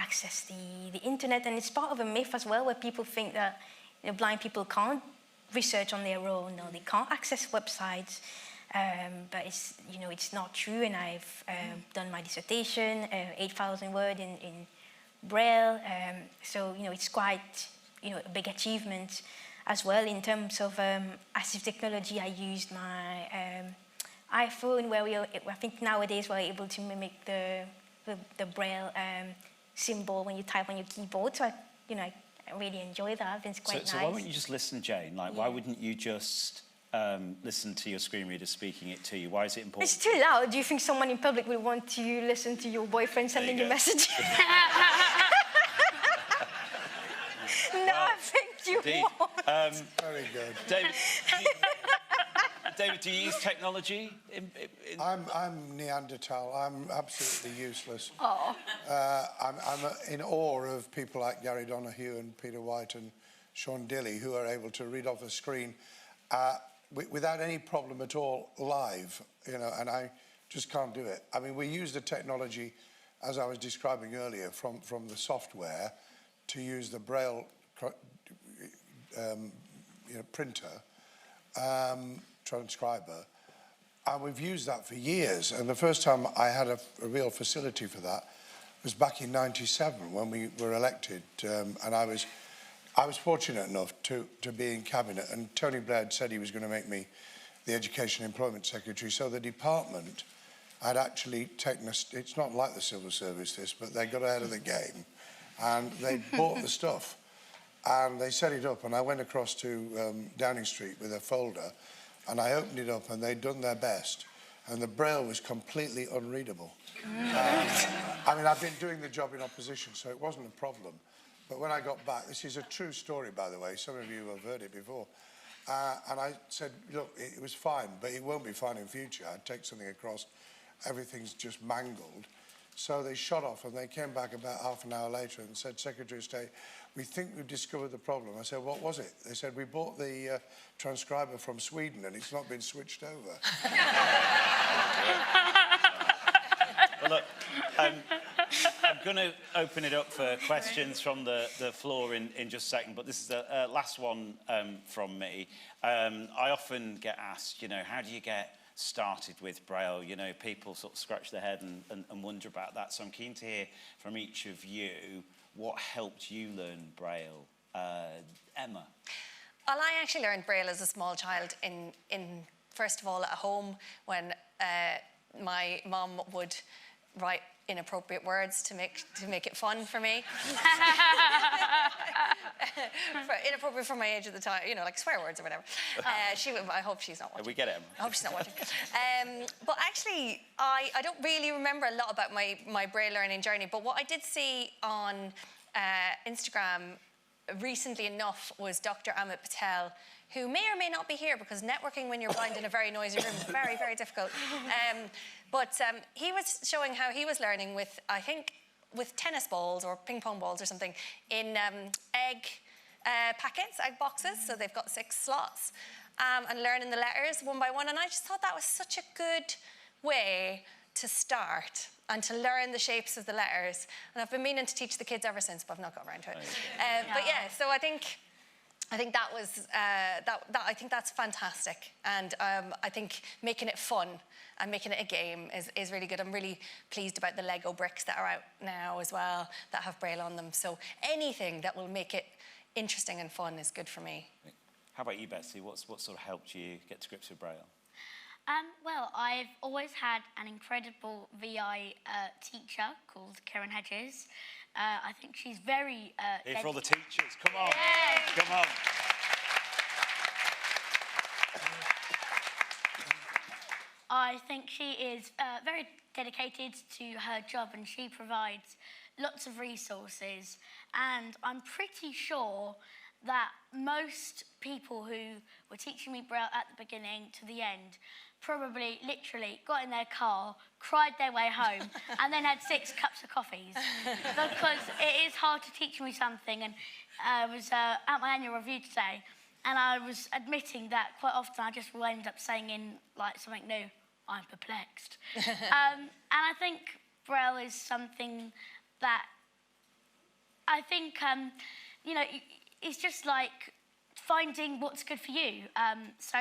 access the internet, and it's part of a myth as well, where people think that blind people can't research on their own, or they can't access websites. But it's not true, and I've done my dissertation, 8,000 words in Braille. So it's quite a big achievement as well. In terms of assistive technology, I used my iPhone, where I think nowadays we're able to mimic the Braille symbol when you type on your keyboard. So I really enjoy that. I think it's quite nice. So why wouldn't you just listen, Jane? Why wouldn't you just listen to your screen reader speaking it to you? Why is it important? It's too loud. Do you think someone in public would want to listen to your boyfriend sending you a message? No, I think you won't. Very good. David, do you use technology? I'm Neanderthal. I'm absolutely useless. Oh. I'm in awe of people like Gary Donoghue and Peter White and Sean Dilley, who are able to read off a screen without any problem at all live, and I just can't do it. I mean, we use the technology, as I was describing earlier, from the software to use the Braille printer, transcriber, and we've used that for years. And the first time I had a real facility for that was back in '97 when we were elected, and I was fortunate enough to be in cabinet, and Tony Blair said he was going to make me the Education and Employment Secretary. So the department had actually taken it's not like the civil service, but they got ahead of the game, and they bought the stuff, and they set it up, and I went across to Downing Street with a folder, and I opened it up, and they'd done their best, and the Braille was completely unreadable. I mean, I've been doing the job in opposition, so it wasn't a problem. But when I got back, this is a true story, by the way, some of you have heard it before, and I said, look, it was fine, but it won't be fine in future. I'd take something across, everything's just mangled. So they shot off, and they came back about half an hour later and said, Secretary of State, we think we've discovered the problem. I said, what was it? They said, we bought the transcriber from Sweden, and it's not been switched over. Well, look, I'm going to open it up for questions from the floor in just a second, but this is the last one from me. I often get asked, how do you get started with Braille? People sort of scratch their head and wonder about that. So I'm keen to hear from each of you what helped you learn Braille. Emma? Well, I actually learned Braille as a small child in first of all, at home, when my mum would write inappropriate words to make it fun for me. Inappropriate for my age at the time, like swear words or whatever. I hope she's not watching. We get it. I hope she's not watching. But actually, I don't really remember a lot about my Braille learning journey, but what I did see on Instagram recently enough was Dr. Amit Patel, who may or may not be here, because networking when you're blind in a very noisy room is very, very difficult. But he was showing how he was learning with, I think, with tennis balls or ping pong balls or something in egg packets, egg boxes. So they've got 6 slots, and learning the letters one by one. And I just thought that was such a good way to start and to learn the shapes of the letters. And I've been meaning to teach the kids ever since, but I've not got around to it. But yeah, so I think that was I think that's fantastic, and I think making it fun and making it a game is really good. I'm really pleased about the Lego bricks that are out now as well that have Braille on them. So anything that will make it interesting and fun is good for me. How about you, Betsy? What sort of helped you get to grips with Braille? Well, I've always had an incredible VI teacher called Karen Hedges. I think she's very... Here for all the teachers. Come on. Yay. Come on. I think she is very dedicated to her job, and she provides lots of resources. And I'm pretty sure that most people who were teaching me Braille at the beginning to the end probably literally got in their car, cried their way home, and then had 6 cups of coffees. Because it is hard to teach me something. And I was at my annual review today, and I was admitting that quite often I just will end up saying in like something new, I'm perplexed. And I think Braille is something that I think, you know, it's just like finding what's good for you. So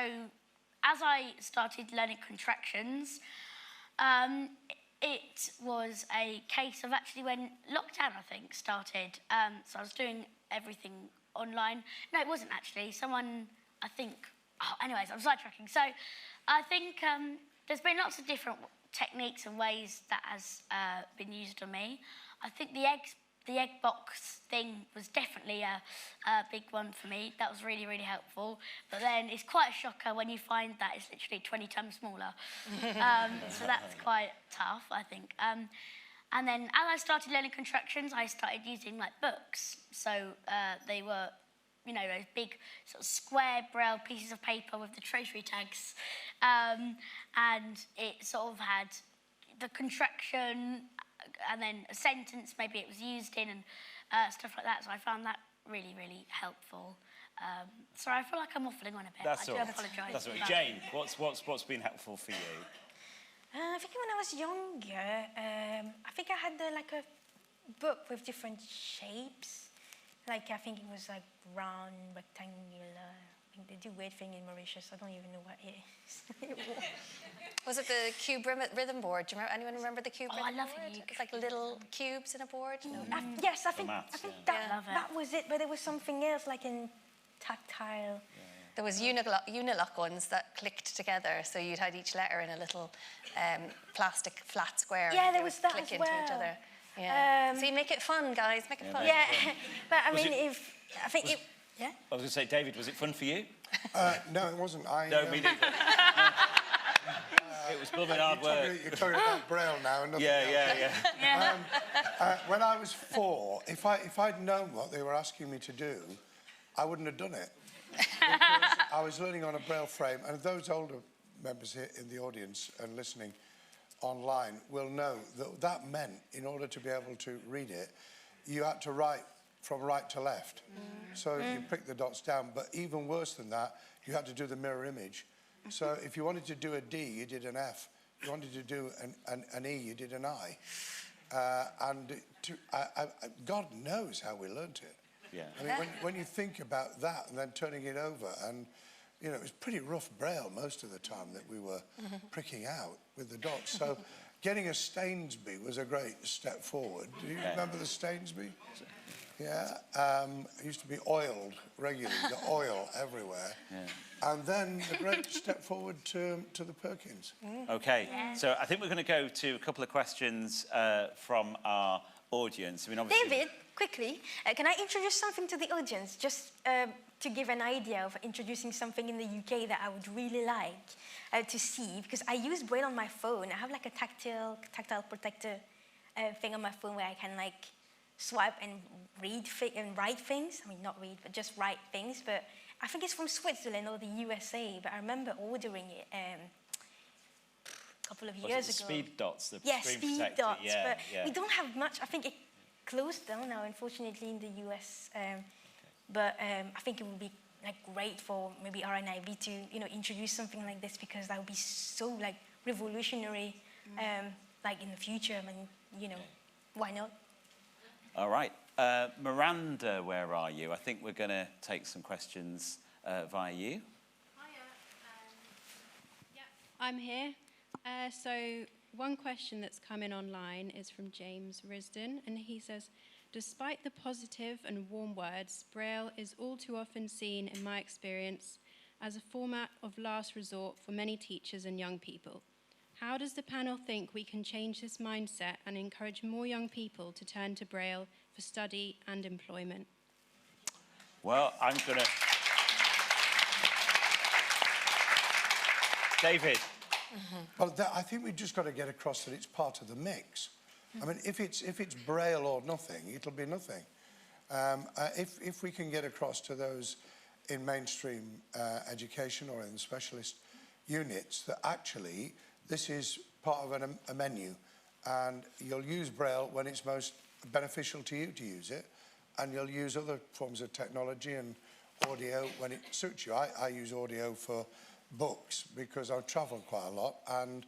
as I started learning contractions, it was a case of actually when lockdown, I think, started. So I was doing everything online. No, it wasn't actually. Someone, I think, anyways, I'm sidetracking. So I think there's been lots of different techniques and ways that has been used on me. I think the egg box thing was definitely a big one for me. That was really, really helpful. But then it's quite a shocker when you find that it's literally 20 times smaller. So that's quite tough, I think. And then as I started learning contractions, I started using like books. So they were, you know, those big sort of square Braille pieces of paper with the tracery tags. And it sort of had the contraction and then a sentence maybe it was used in and stuff like that. So I found that really, really helpful. So I feel like I'm waffling on a bit. I do apologise. That's all right. Jane, what's been helpful for you? I think when I was younger, I think I had like a book with different shapes. Like I think it was like round, rectangular. I think they do weird thing in Mauritius. I don't even know what it is. Was it the cube rhythm board? Do you remember? Anyone remember the cube rhythm I love board? it. It's like little cubes in a board. No. Yes, I think, maths, that was it. But there was something else like in Tactile. There was unilock ones that clicked together, so you'd had each letter in a little plastic flat square. Yeah, and there they was would that click as into well. each other. Yeah. So you make it fun, guys. Make it fun. Yeah, but I mean, yeah. I was going to say, David, was it fun for you? No, it wasn't. No, me neither. It was blooming hard work. You're talking about Braille now and nothing else. When I was 4, if I'd known what they were asking me to do, I wouldn't have done it. Because I was learning on a Braille frame, and those older members here in the audience and listening online will know that that meant, in order to be able to read it, you had to write from right to left. So you pick the dots down, but even worse than that, you had to do the mirror image. So if you wanted to do a D, you did an F. If you wanted to do an E, you did an I. God knows how we learnt it. Yeah. I mean, when you think about that and then turning it over, and you know, it was pretty rough Braille most of the time that we were pricking out with the dots. So getting a Stainsby was a great step forward. Do you remember the Stainsby? Yeah. It used to be oiled regularly, the oil everywhere. Yeah. And then the great step forward to the Perkins. Okay, so I think we're going to go to a couple of questions from our audience. I mean, obviously... David, quickly, can I introduce something to the audience, just to give an idea of introducing something in the UK that I would really like to see, because I use Braille on my phone. I have like a tactile protector thing on my phone where I can like swipe and read and write things. I mean, not read, but just write things. But I think it's from Switzerland or the USA, but I remember ordering it a couple of years ago. Speed dots, the screen protector. Speed dots, yeah, but we don't have much. I think it closed down now, unfortunately, in the US. But I think it would be like great for maybe RNIB to, you know, introduce something like this, because that would be so like revolutionary, like in the future. I mean, you know, why not? All right. Miranda, where are you? I think we're going to take some questions via you. Hiya. Yeah, I'm here. So one question that's come in online is from James Risden, and he says, despite the positive and warm words, Braille is all too often seen, in my experience, as a format of last resort for many teachers and young people. How does the panel think we can change this mindset and encourage more young people to turn to Braille for study and employment? Well, I'm going to... David. Well, I think we've just got to get across that it's part of the mix. I mean, if it's Braille or nothing, it'll be nothing. If we can get across to those in mainstream education or in specialist units that actually this is part of a menu, and you'll use Braille when it's most beneficial to you to use it, and you'll use other forms of technology and audio when it suits you. I use audio for books because I travel quite a lot, and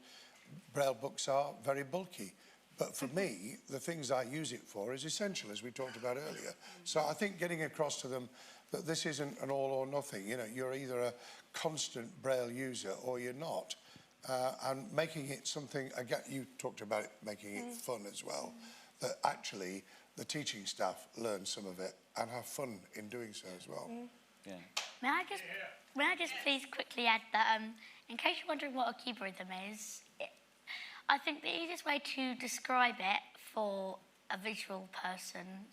Braille books are very bulky. But for me, the things I use it for is essential, as we talked about earlier. So I think getting across to them that this isn't an all or nothing. You know, you're either a constant Braille user or you're not. And making it something, again, you talked about it, making it fun as well, that actually the teaching staff learn some of it and have fun in doing so as well. Yeah. May I just please quickly add that, in case you're wondering what a keyboard rhythm is, I think the easiest way to describe it for a visual person,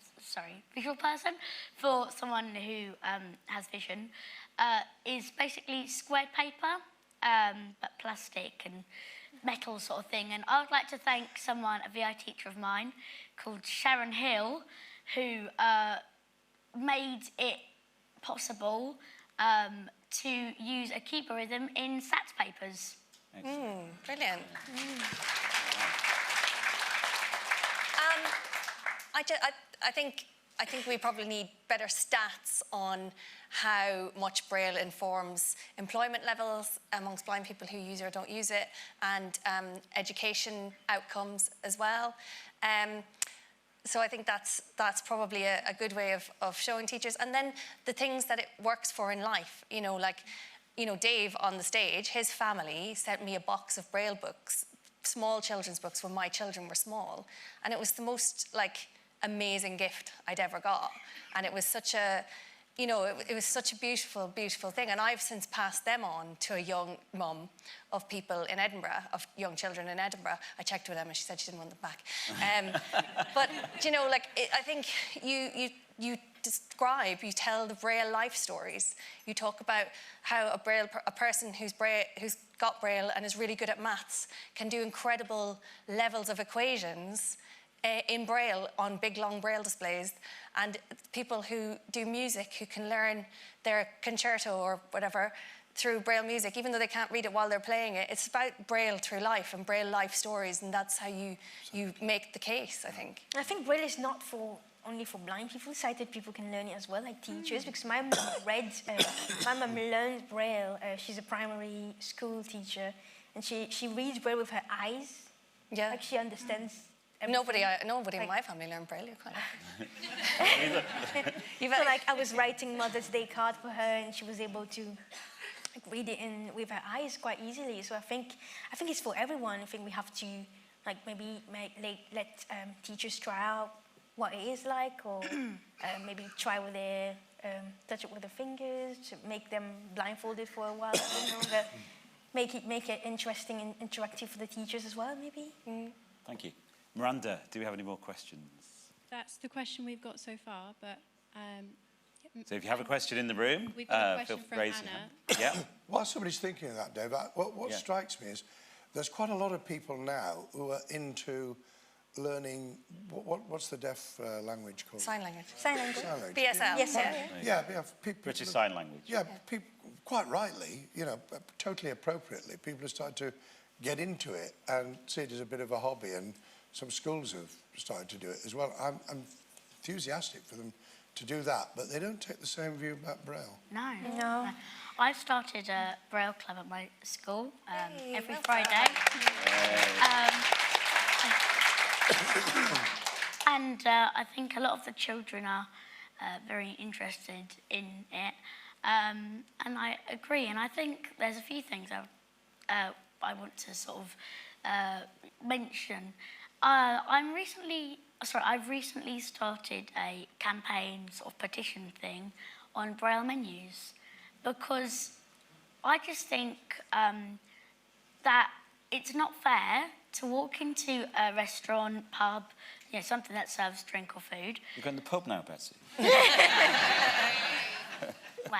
for someone who has vision, is basically squared paper, but plastic and metal sort of thing. And I would like to thank someone, a VI teacher of mine, called Sharon Hill, who made it possible to use a keyboard rhythm in SAT papers. Brilliant. I think we probably need better stats on how much Braille informs employment levels amongst blind people who use it or don't use it, and education outcomes as well. So I think that's probably a good way of showing teachers. And then the things that it works for in life, you know, like, you know, Dave on the stage, his family sent me a box of Braille books, small children's books when my children were small. And it was the most, like, amazing gift I'd ever got. And it was such a, you know, it was such a beautiful, beautiful thing. And I've since passed them on to a young mum of people in Edinburgh, of young children in Edinburgh. I checked with Emma, she said she didn't want them back. But, you know, like, I think you describe, you tell the Braille life stories. You talk about how a person who's got Braille and is really good at maths can do incredible levels of equations in Braille on big, long Braille displays, and people who do music who can learn their concerto or whatever through Braille music, even though they can't read it while they're playing it. It's about Braille through life and Braille life stories, and that's how you make the case, I think. I think Braille is not only for blind people. Sighted people can learn it as well, like teachers, because my mum learned Braille. She's a primary school teacher, and she reads Braille with her eyes. Yeah. Like, she understands everything. Nobody in my family learned Braille. So, like, I was writing Mother's Day card for her, and she was able to, like, read it with her eyes quite easily. So I think it's for everyone. I think we have to, like, maybe let teachers try out what it is like, or maybe try with their touch it with their fingers, to make them blindfolded for a while. You know, make it interesting and interactive for the teachers as well, maybe. Thank you. Miranda, do we have any more questions? That's the question we've got so far, but... So if you have a question in the room, we've got a feel question free to from raise your hand. Yeah. While somebody's thinking of that, Dave, what strikes me is there's quite a lot of people now who are into learning, what's the deaf language called? Sign language. Sign language. BSL. Yes, sir. Yeah, British Sign Language. Yeah, people, quite rightly, you know, totally appropriately, people have started to get into it and see it as a bit of a hobby, and some schools have started to do it as well. I'm enthusiastic for them to do that, but they don't take the same view about Braille. No. I've started a Braille club at my school every Friday. And I think a lot of the children are very interested in it. And I agree. And I think there's a few things I want to sort of mention. I've recently started a campaign, sort of petition thing, on Braille menus, because I just think that it's not fair to walk into a restaurant, pub, you know, something that serves drink or food. You're going to the pub now, Betsy? Wow.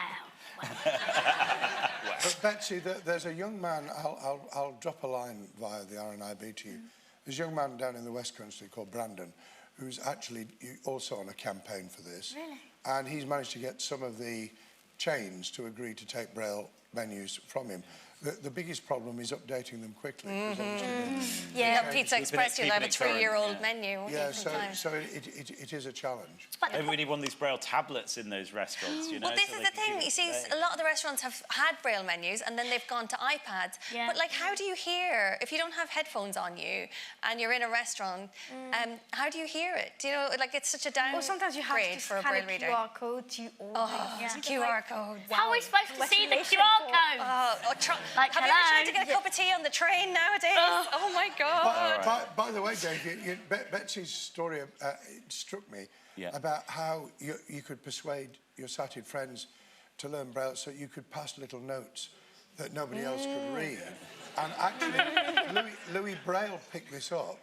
But Betsy, there's a young man, I'll drop a line via the RNIB to you. There's a young man down in the West Country called Brandon, who's actually also on a campaign for this. Really? And he's managed to get some of the chains to agree to take Braille menus from him. The biggest problem is updating them quickly. 'Cause obviously Yeah, Pizza Express, you'll have a keeping it current, 3-year-old menu. yeah, so it is a challenge. Maybe we need one of these Braille tablets in those restaurants, you know. Well, this so is they the can thing. keep You it see, up to a date. lot of the restaurants have had Braille menus and then they've gone to iPads. Yeah. But, like, how do you hear, if you don't have headphones on you and you're in a restaurant, how do you hear it? Do you know, like, it's such a downgrade Well, sometimes you have to for a scan Braille a reader. QR code to order. Oh, Yeah. QR code. How are we supposed to What's see the relation QR for- code? Like, have you ever tried hello? to get a cup of tea on the train nowadays? Oh my God. By the way, Dave, Betsy's story it struck me about how you could persuade your sighted friends to learn Braille so you could pass little notes that nobody else could read. And actually, Louis Braille picked this up.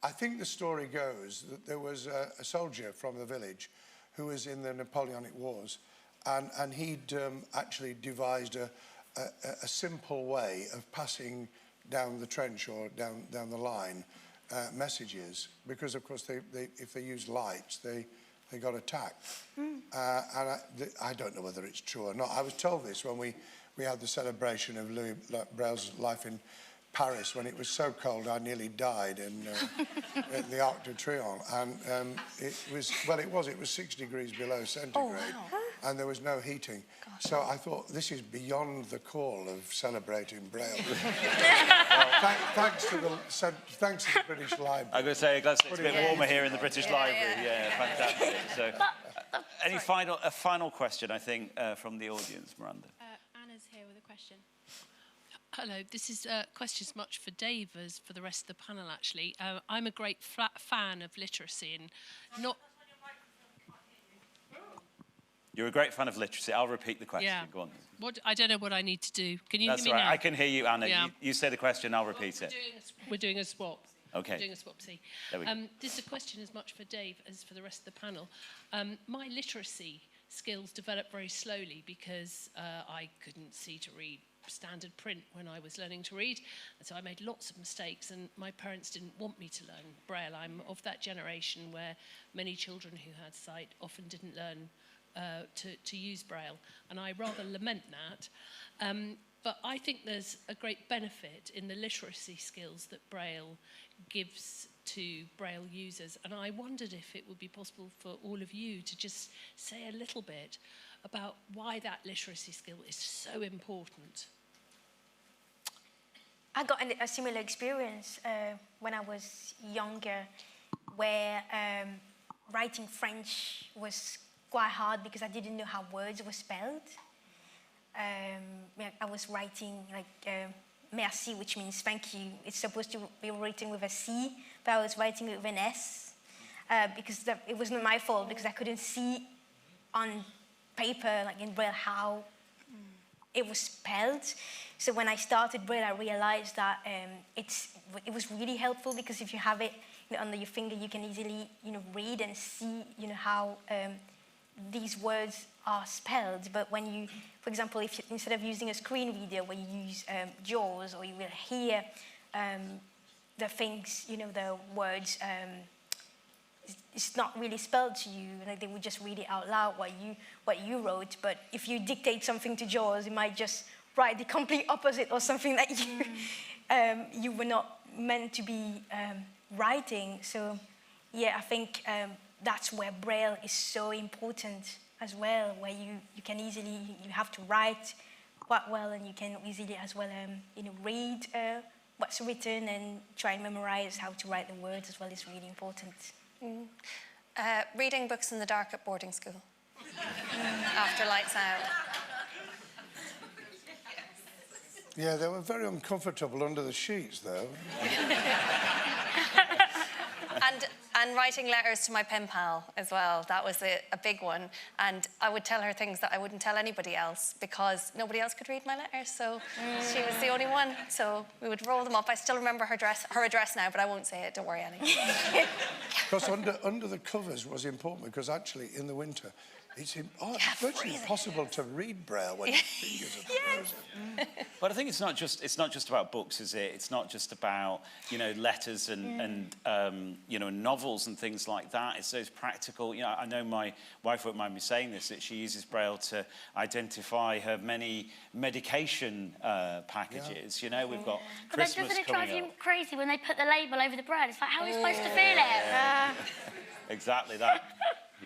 I think the story goes that there was a soldier from the village who was in the Napoleonic Wars, and he'd actually devised a simple way of passing down the trench or down the line messages, because of course if they used lights they got attacked. And I don't know whether it's true or not. I was told this when we had the celebration of Louis Braille's life in Paris, when it was so cold I nearly died in at the Arc de Triomphe, and it was 6 degrees below centigrade. And there was no heating. So I thought, this is beyond the call of celebrating Braille. Thanks to the British Library. I'm going to say, glad it's a bit warmer here in the British Library. Yeah, fantastic. So, any final question, I think, from the audience, Miranda? Anna's here with a question. Hello, this is questions much for Dave as for the rest of the panel, actually. I'm a great fan of literacy and not... You're a great fan of literacy. I'll repeat the question. Yeah. Go on. I don't know what I need to do. Can you That's hear me right. now? I can hear you, Anna. Yeah. You say the question, I'll repeat it. We're doing a swap. Okay. We're doing a swap, see. There we go. This is a question as much for Dave as for the rest of the panel. My literacy skills developed very slowly because I couldn't see to read standard print when I was learning to read, and so I made lots of mistakes, and my parents didn't want me to learn Braille. I'm of that generation where many children who had sight often didn't learn to use Braille, and I rather lament that. But I think there's a great benefit in the literacy skills that Braille gives to Braille users, and I wondered if it would be possible for all of you to just say a little bit about why that literacy skill is so important. I got a similar experience when I was younger, where writing French was quite hard because I didn't know how words were spelled. I was writing like merci, which means thank you. It's supposed to be written with a C, but I was writing it with an S because it wasn't my fault, because I couldn't see on paper, like in Braille, how it was spelled. So when I started Braille, I realized that it was really helpful, because if you have it under your finger, you can easily read and see how these words are spelled. But when you, for example, if you, instead of using a screen reader where you use JAWS, or you will hear the things, the words, it's not really spelled to you. Like, they would just read it out loud what you wrote. But if you dictate something to JAWS, it might just write the complete opposite, or something that you were not meant to be writing. So yeah, I think that's where Braille is so important as well, where you can easily, you have to write quite well, and you can easily as well read what's written and try and memorize how to write the words as well is really important. Reading books in the dark at boarding school. After lights out. Yeah, they were very uncomfortable under the sheets, though. And writing letters to my pen pal as well. That was a big one. And I would tell her things that I wouldn't tell anybody else, because nobody else could read my letters. So she was the only one. So we would roll them up. I still remember her address now, but I won't say it. Don't worry, Annie. Because under the covers was important, because actually in the winter, It's virtually impossible to read Braille when your fingers are frozen. But I think it's not just about books, is it? It's not just about, you know, letters and you know, novels and things like that. It's those practical, you know, I know my wife won't mind me saying this, that she uses Braille to identify her many medication packages. You know, we've got But then Christmas doesn't it coming drive you up. crazy when they put the label over the bread? It's like, how are you supposed to feel it? Exactly that.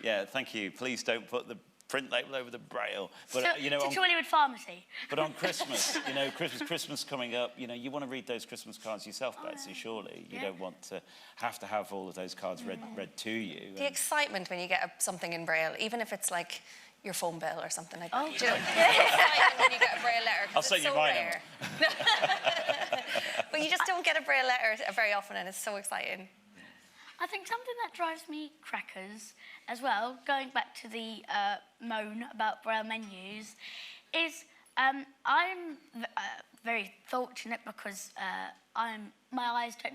Yeah, thank you. Please don't put the print label over the Braille. But you know, to Hollywood Pharmacy. but on Christmas, you know, Christmas coming up, you know, you want to read those Christmas cards yourself, Betsy, surely. You don't want to have all of those cards read to you. The excitement when you get something in Braille, even if it's like your phone bill or something like that. Oh. Do you know, the excitement when you get a Braille letter, 'cause I'll send it's you so mine, rare. But you just don't get a Braille letter very often, and it's so exciting. I think something that drives me crackers as well, going back to the moan about Braille menus, is I'm very fortunate because my eyes don't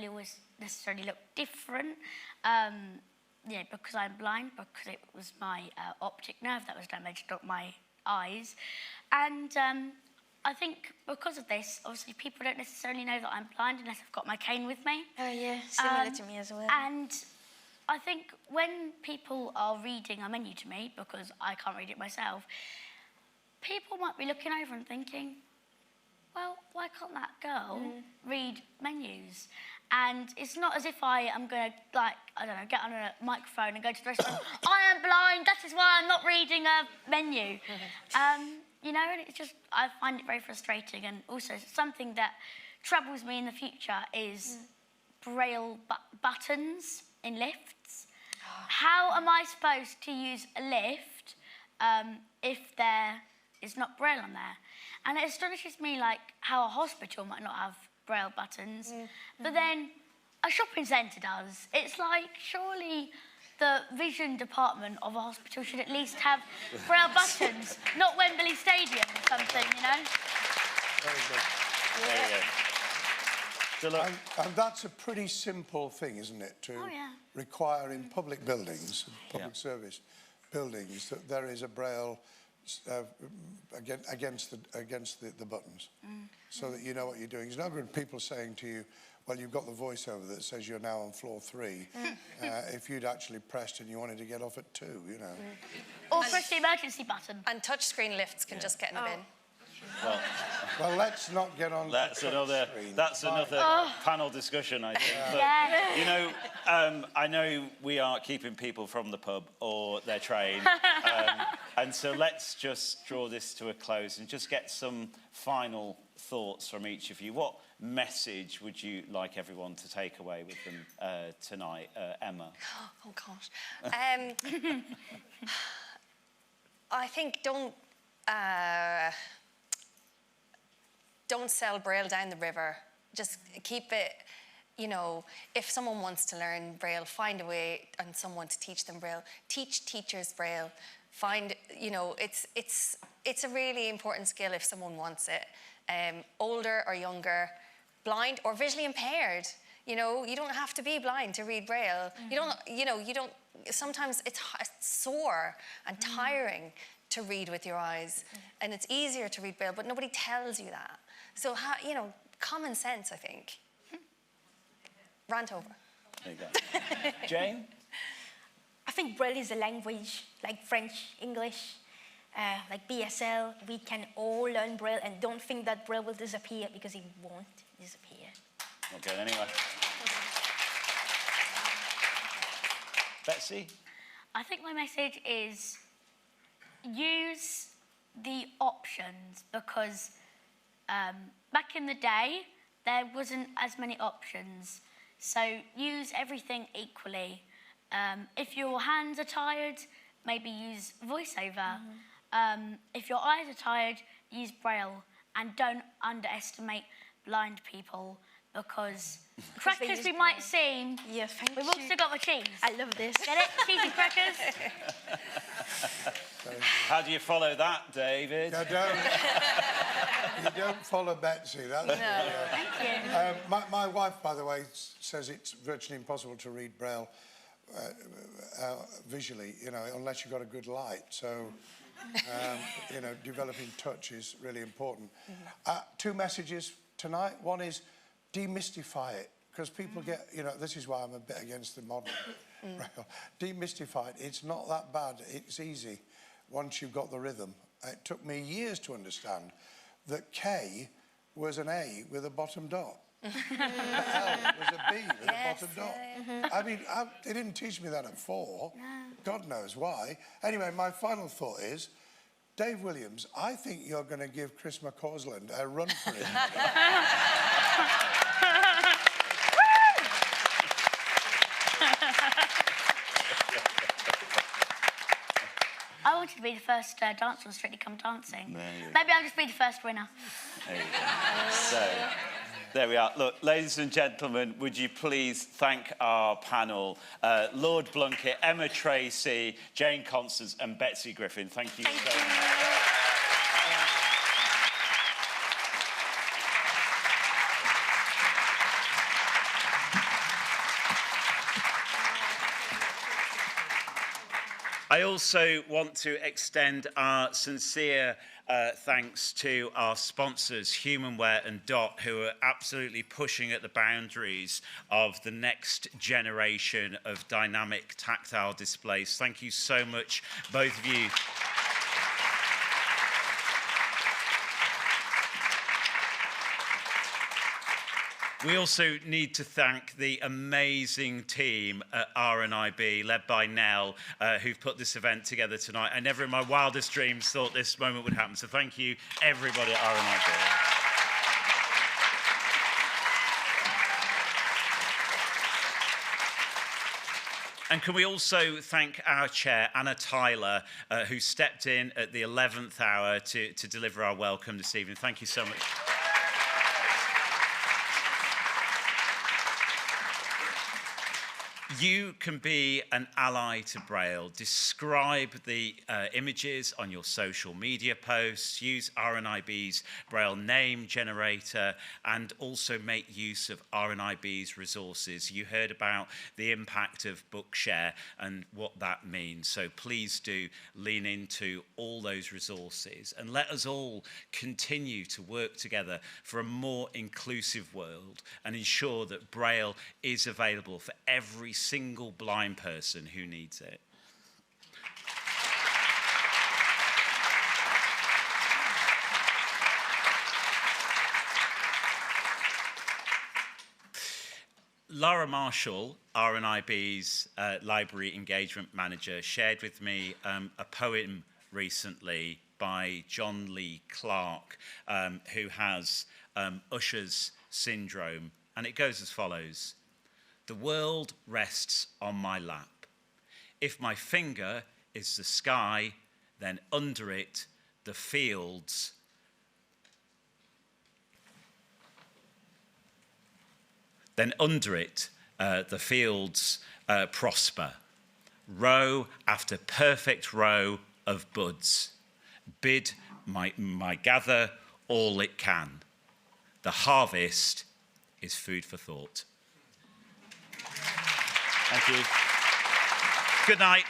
always necessarily look different. You know, because I'm blind, because it was my optic nerve that was damaged, not my eyes. And I think because of this, obviously people don't necessarily know that I'm blind unless I've got my cane with me. Oh, yeah, similar to me as well. And I think when people are reading a menu to me, because I can't read it myself, people might be looking over and thinking, well, why can't that girl read menus? And it's not as if I am going to, like, I don't know, get on a microphone and go to the restaurant, I am blind, that is why I'm not reading a menu. You know, and it's just, I find it very frustrating. And also something that troubles me in the future is Braille buttons in lifts. How am I supposed to use a lift if there is not Braille on there? And it astonishes me, like, how a hospital might not have Braille buttons, but then a shopping centre does. It's like, surely the vision department of a hospital should at least have Braille buttons, not Wembley Stadium or something, you know? Very good. There you go. So look, And that's a pretty simple thing, isn't it, to require in public buildings, public service buildings, that there is a Braille against the buttons, so that you know what you're doing. There's no good people saying to you, well, you've got the voiceover that says you're now on floor 3. If you'd actually pressed and you wanted to get off at 2, you know. Or press the emergency button. And touchscreen lifts can just get in the bin. Well, let's not get on. That's another panel discussion, I think. But, Yeah. you know, I know we are keeping people from the pub or their train, and so let's just draw this to a close and just get some final thoughts from each of you. What message would you like everyone to take away with them tonight, Emma? Oh gosh. I think don't sell Braille down the river. Just keep it, you know, if someone wants to learn Braille, find a way and someone to teach them Braille. Teach teachers Braille. Find, you know, it's a really important skill if someone wants it. Older or younger, blind or visually impaired. You know, you don't have to be blind to read Braille. You don't, sometimes it's sore and tiring to read with your eyes. And it's easier to read Braille, but nobody tells you that. So, you know, common sense, I think. Rant over. There you go. Jane? I think Braille is a language, like French, English, like BSL. We can all learn Braille, and don't think that Braille will disappear, because it won't disappear. Okay, anyway. Betsy? I think my message is use the options, because back in the day, there wasn't as many options. So use everything equally. If your hands are tired, maybe use voiceover. If your eyes are tired, use Braille. And don't underestimate blind people, because crackers we might seem, Yes, thank we've you. also got the cheese. I love this. Get it? Cheese and crackers. How do you follow that, David? You don't follow Betsy. That's Thank you. my wife, by the way, says it's virtually impossible to read Braille. visually, you know, unless you've got a good light. So, you know, developing touch is really important. Two messages tonight. One is demystify it, because people get, you know, this is why I'm a bit against the modern Braille. Demystify it. It's not that bad. It's easy once you've got the rhythm. It took me years to understand that K was an A with a bottom dot. L was a B with a bottom dot. I mean, they didn't teach me that at 4. No. God knows why. Anyway, my final thought is, Dave Williams, I think you're going to give Chris McCausland a run for it. I wanted to be the first dancer on Strictly Come Dancing. Maybe I'll just be the first winner. There you go. So, there we are. Look, ladies and gentlemen, would you please thank our panel, Lord Blunkett, Emma Tracy, Jane Constance and Betsy Griffin. Thank you so much. I also want to extend our sincere thanks to our sponsors, Humanware and Dot, who are absolutely pushing at the boundaries of the next generation of dynamic tactile displays. Thank you so much, both of you. We also need to thank the amazing team at RNIB, led by Nell, who've put this event together tonight. I never in my wildest dreams thought this moment would happen. So thank you, everybody at RNIB. And can we also thank our chair, Anna Tyler, who stepped in at the 11th hour to deliver our welcome this evening. Thank you so much. You can be an ally to Braille. Describe the images on your social media posts, use RNIB's Braille name generator, and also make use of RNIB's resources. You heard about the impact of Bookshare and what that means. So please do lean into all those resources and let us all continue to work together for a more inclusive world and ensure that Braille is available for every single blind person who needs it. Laura Marshall, RNIB's Library Engagement Manager, shared with me a poem recently by John Lee Clark, who has Usher's syndrome, and it goes as follows. The world rests on my lap. If my finger is the sky, then under it, the fields. Then under it, the fields prosper. Row after perfect row of buds. Bid my gather all it can. The harvest is food for thought. Thank you. Good night.